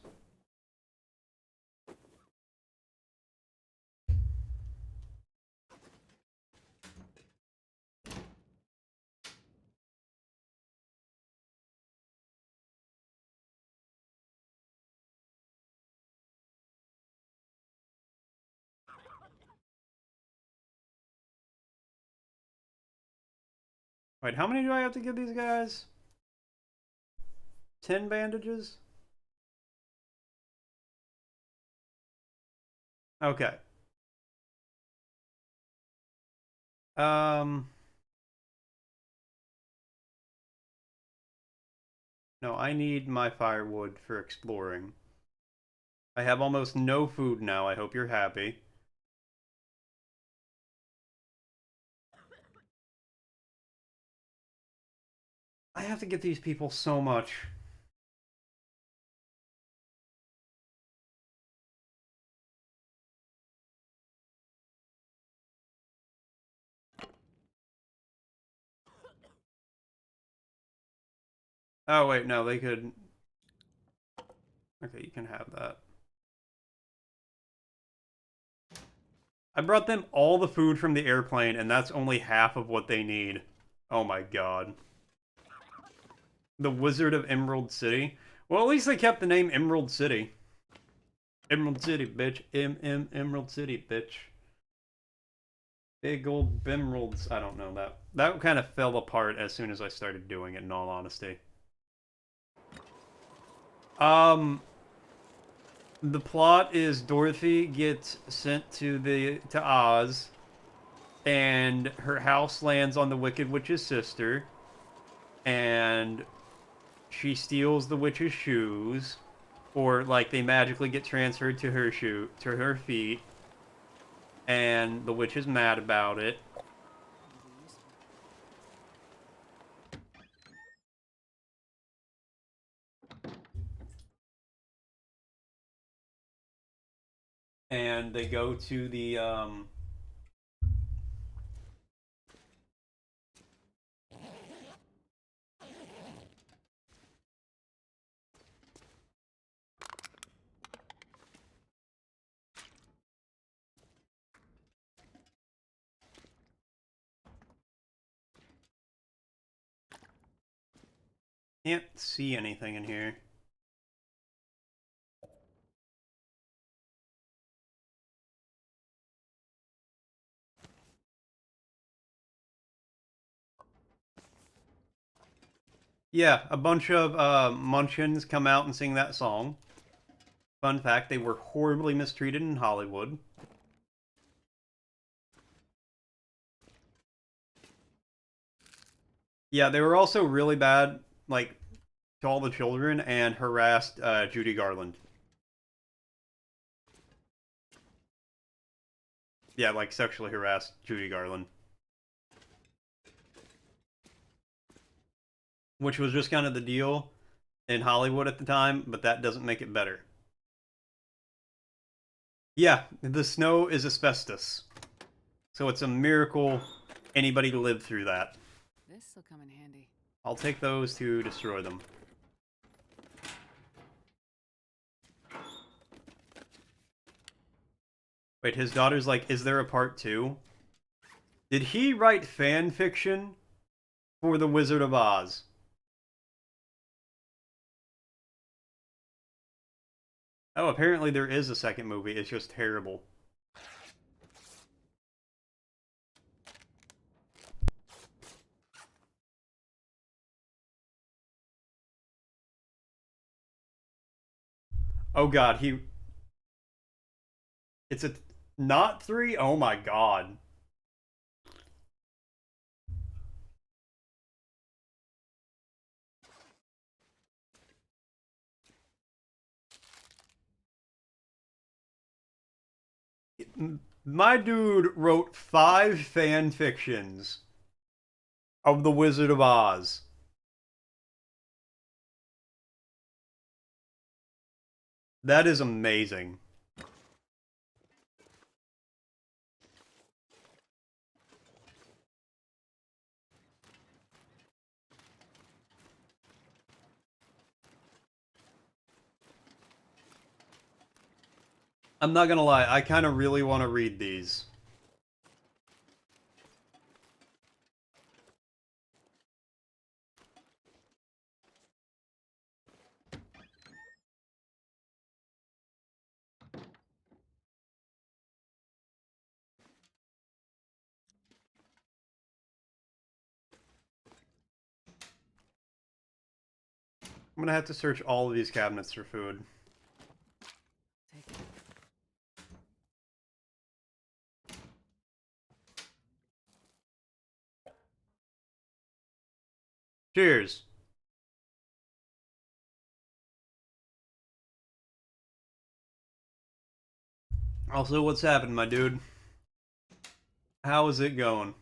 Wait, how many do I have to give these guys? 10 bandages? Okay. Um... No, I need my firewood for exploring. I have almost no food now. I hope you're happy. I have to get these people so much. Oh, wait, no, they could... Okay, you can have that. I brought them all the food from the airplane, and that's only half of what they need. Oh my god. The Wizard of Emerald City? Well, at least they kept the name Emerald City. Emerald City, bitch. Emerald City, bitch. Big old Emeralds. I don't know that. That kind of fell apart as soon as I started doing it, in all honesty. The plot is Dorothy gets sent to Oz and her house lands on the Wicked Witch's sister, and she steals the witch's shoes, or like they magically get transferred to her feet, and the witch is mad about it. And they go to the can't see anything in here. Yeah, a bunch of Munchkins come out and sing that song. Fun fact, they were horribly mistreated in Hollywood. Yeah, they were also really bad, like, to all the children and harassed Judy Garland. Yeah, like, sexually harassed Judy Garland. Which was just kind of the deal in Hollywood at the time, but that doesn't make it better. Yeah, the snow is asbestos. So it's a miracle anybody lived through that. This'll come in handy. I'll take those to destroy them. Wait, his daughter's like, is there a part 2? Did he write fan fiction for The Wizard of Oz? Oh, apparently there is a second movie. It's just terrible. Oh god, it's a not 3? Oh my god. My dude wrote 5 fan fictions of The Wizard of Oz. That is amazing. I'm not gonna lie, I kind of really want to read these. I'm gonna have to search all of these cabinets for food. Take it. Cheers. Also, what's happened, my dude? How is it going?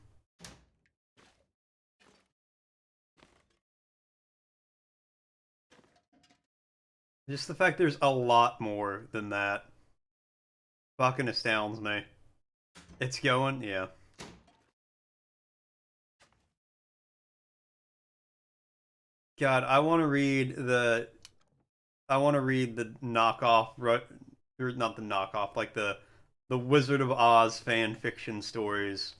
Just the fact there's a lot more than that fucking astounds me. It's going, yeah. God, I want to read the knockoff, or not the knockoff, like the Wizard of Oz fan fiction stories.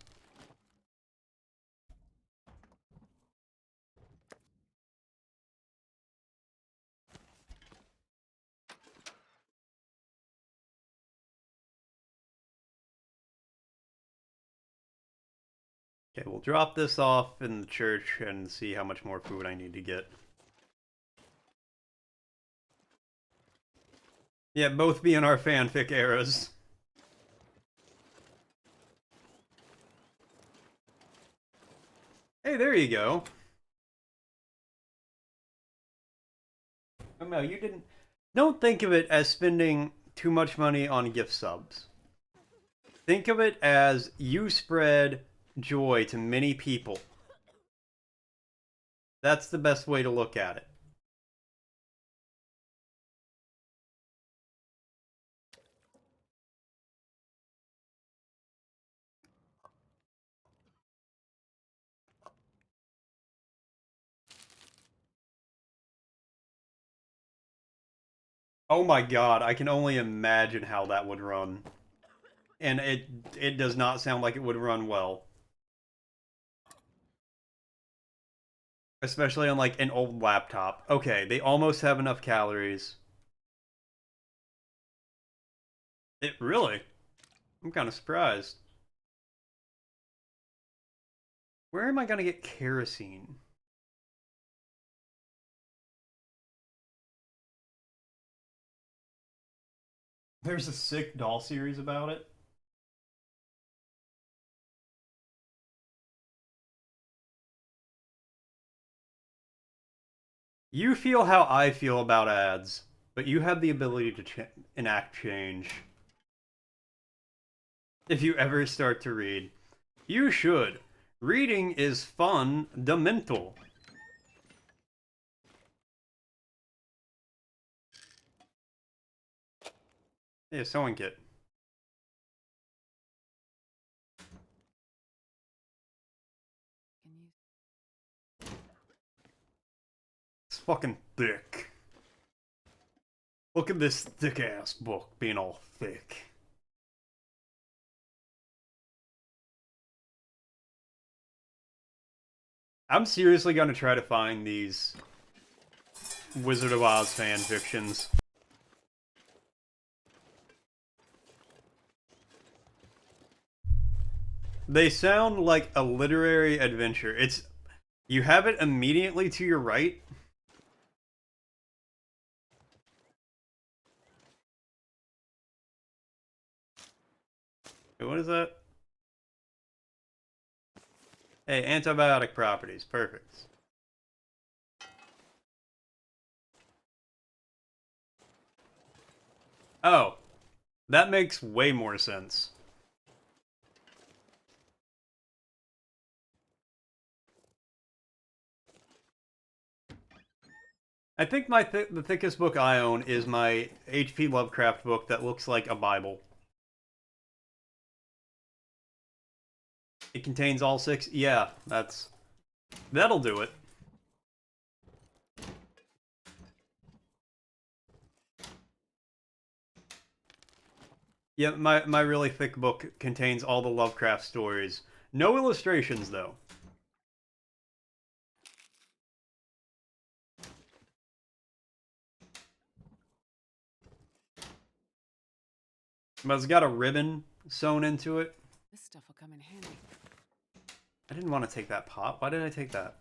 Okay, we'll drop this off in the church and see how much more food I need to get. Yeah, both be in our fanfic eras. Hey, there you go. Oh, no, you didn't. Don't think of it as spending too much money on gift subs. Think of it as you spread joy to many people. That's the best way to look at it. Oh my god, I can only imagine how that would run. And it does not sound like it would run well. Especially on like an old laptop. Okay, they almost have enough calories. It really? I'm kind of surprised. Where am I gonna get kerosene? There's a sick doll series about it. You feel how I feel about ads, but you have the ability to enact change. If you ever start to read, you should. Reading is fundamental. Yeah, sewing kit. Can you? It's fucking thick. Look at this thick ass book being all thick. I'm seriously gonna try to find these Wizard of Oz fan fictions. They sound like a literary adventure. You have it immediately to your right. What is that? Hey, antibiotic properties. Perfect. Oh, that makes way more sense. I think the thickest book I own is my H.P. Lovecraft book that looks like a Bible. It contains all 6. Yeah, that'll do it. Yeah, my really thick book contains all the Lovecraft stories. No illustrations, though. But it's got a ribbon sewn into it. This stuff will come in handy. I didn't want to take that pot. Why did I take that?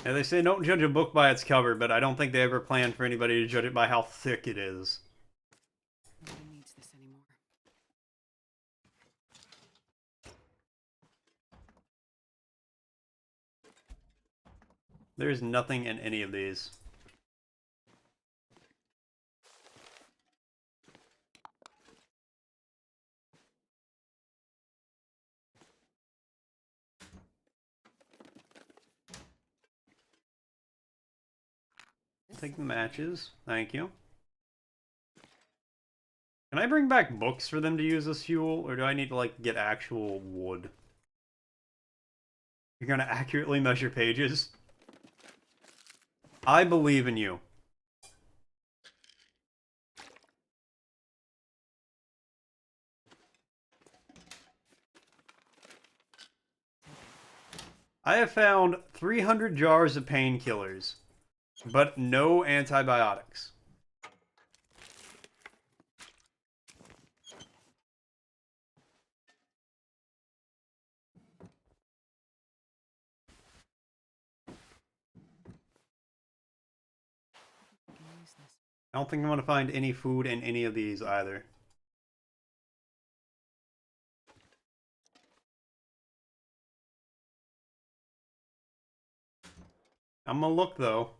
Yeah, they say don't judge a book by its cover, but I don't think they ever planned for anybody to judge it by how thick it is. Nobody needs this anymore. There's nothing in any of these. Take the matches. Thank you. Can I bring back books for them to use as fuel, or do I need to, like, get actual wood? You're gonna accurately measure pages? I believe in you. I have found 300 jars of painkillers, but no antibiotics. I can use this. I don't think I'm gonna find any food in any of these either. I'm gonna look though.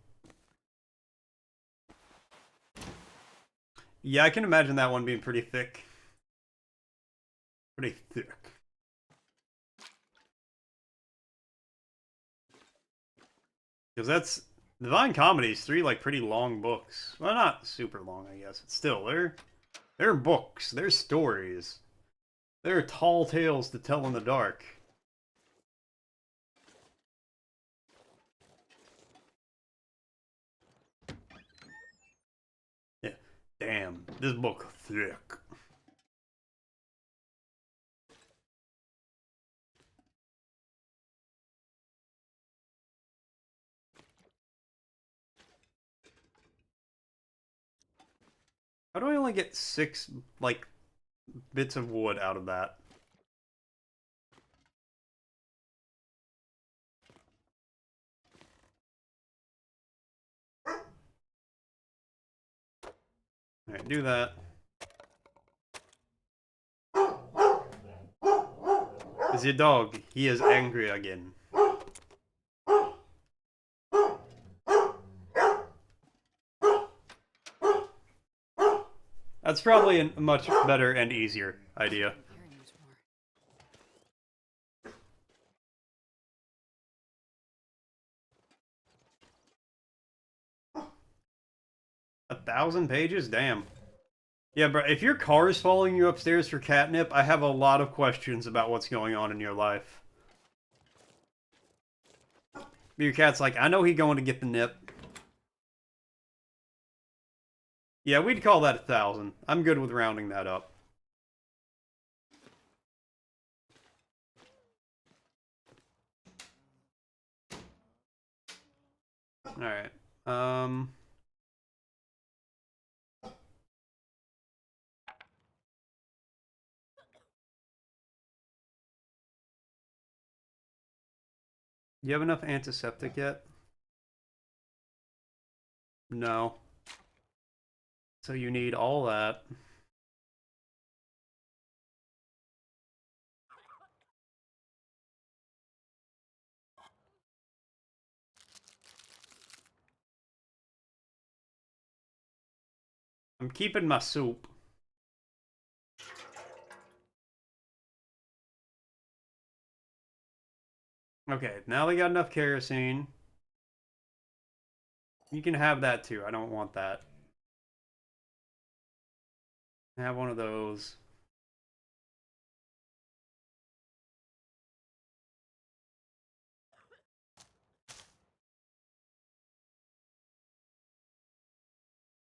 Yeah, I can imagine that one being pretty thick. Pretty thick. Because that's Divine Comedy's 3 like pretty long books. Well, not super long, I guess. But still, they're books. They're stories. They're tall tales to tell in the dark. Yeah. Damn, this book thick. How do I only get 6 like bits of wood out of that? Alright, do that. Is your dog? He is angry again. That's probably a much better and easier idea. Hearing much more. 1,000 pages? Damn. Yeah, bro, if your car is following you upstairs for catnip, I have a lot of questions about what's going on in your life. Your cat's like, I know he going to get the nip. Yeah, we'd call that 1,000. I'm good with rounding that up. Alright. You have enough antiseptic yet? No. So you need all that. I'm keeping my soup. Okay, now they got enough kerosene. You can have that too. I don't want that. Have one of those.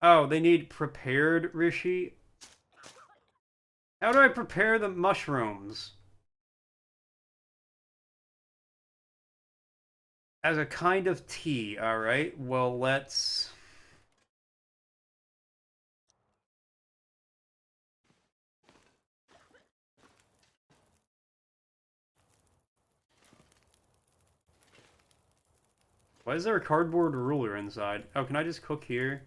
Oh, they need prepared Rishi? How do I prepare the mushrooms? As a kind of tea, alright. Well, let's... Why is there a cardboard ruler inside? Oh, can I just cook here?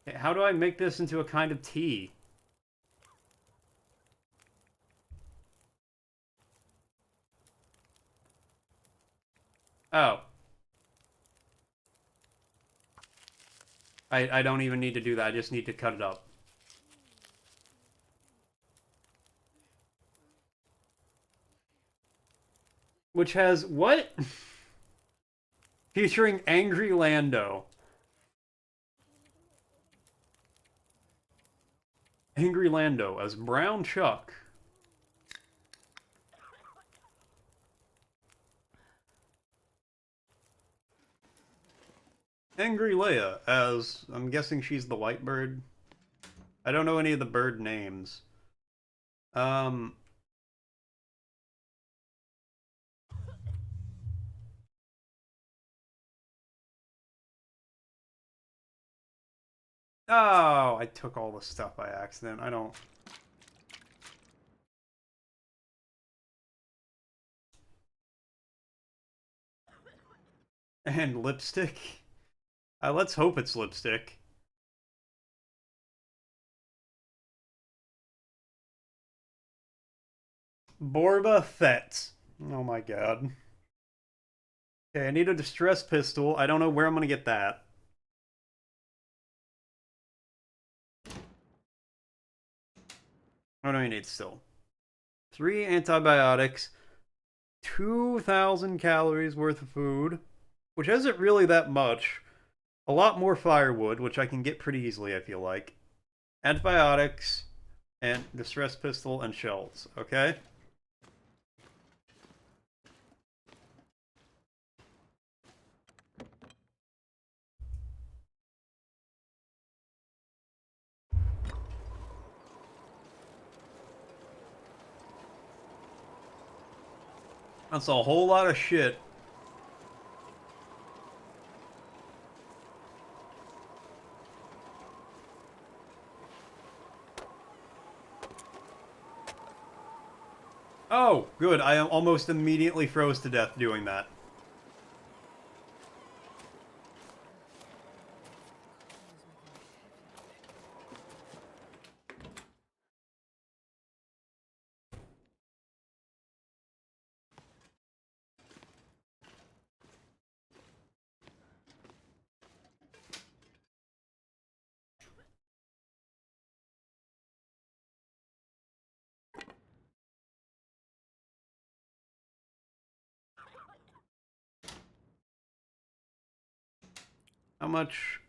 Okay, how do I make this into a kind of tea? Oh. I don't even need to do that. I just need to cut it up. Which has what? Featuring Angry Lando. Angry Lando as Brown Chuck. Angry Leia as, I'm guessing she's the white bird. I don't know any of the bird names. Oh, I took all the stuff by accident. I don't... And lipstick? Let's hope it's lipstick. Borba Fett. Oh my god. Okay, I need a distress pistol. I don't know where I'm gonna get that. What do I need still? 3 antibiotics, 2,000 calories worth of food, which isn't really that much. A lot more firewood, which I can get pretty easily, I feel like. Antibiotics, and distress pistol, and shells, okay? That's a whole lot of shit. Oh, good. I almost immediately froze to death doing that. How much?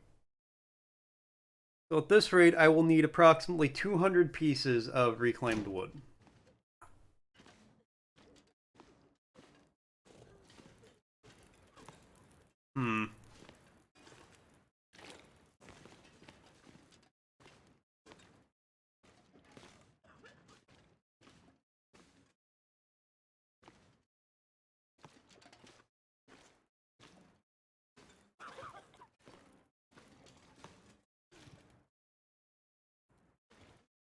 So at this rate, I will need approximately 200 pieces of reclaimed wood. Hmm.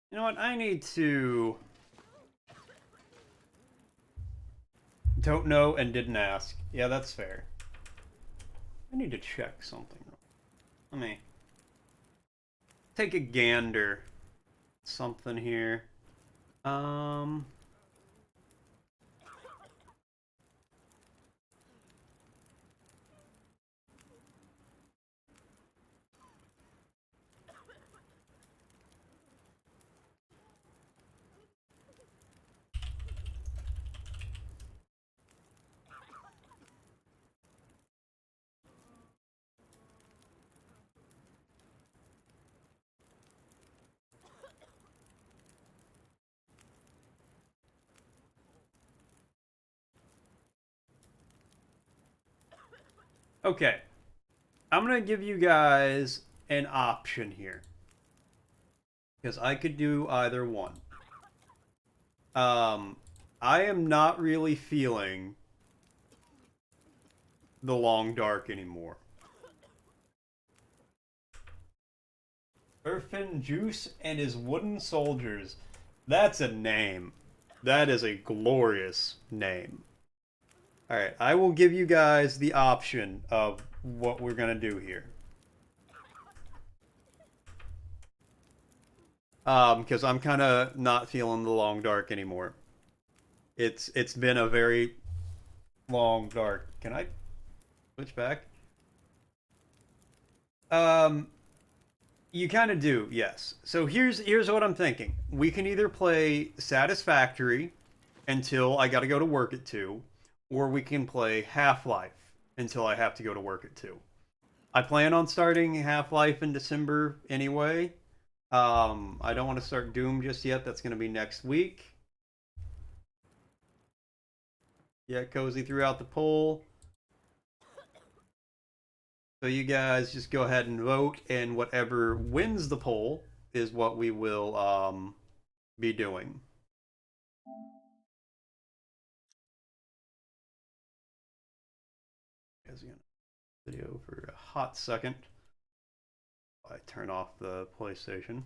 You know what? I need to... Don't know and didn't ask. Yeah, that's fair. I need to check something. Let me take a gander. Something here. Um... Okay. I'm gonna give you guys an option here. Because I could do either one. I am not really feeling the long dark anymore. Urfin Juice and his wooden soldiers. That's a name. That is a glorious name. Alright, I will give you guys the option of what we're gonna do here. Because I'm kind of not feeling the long dark anymore. It's been a very long dark. Can I switch back? You kind of do, yes. So here's what I'm thinking. We can either play Satisfactory until I got to go to work at 2, or we can play Half-Life until I have to go to work at 2. I plan on starting Half-Life in December anyway. I don't want to start Doom just yet. That's going to be next week. Yeah, Cozy threw out the poll. So you guys just go ahead and vote, and whatever wins the poll is what we will be doing. Guys, video for a hot second. I turn off the PlayStation.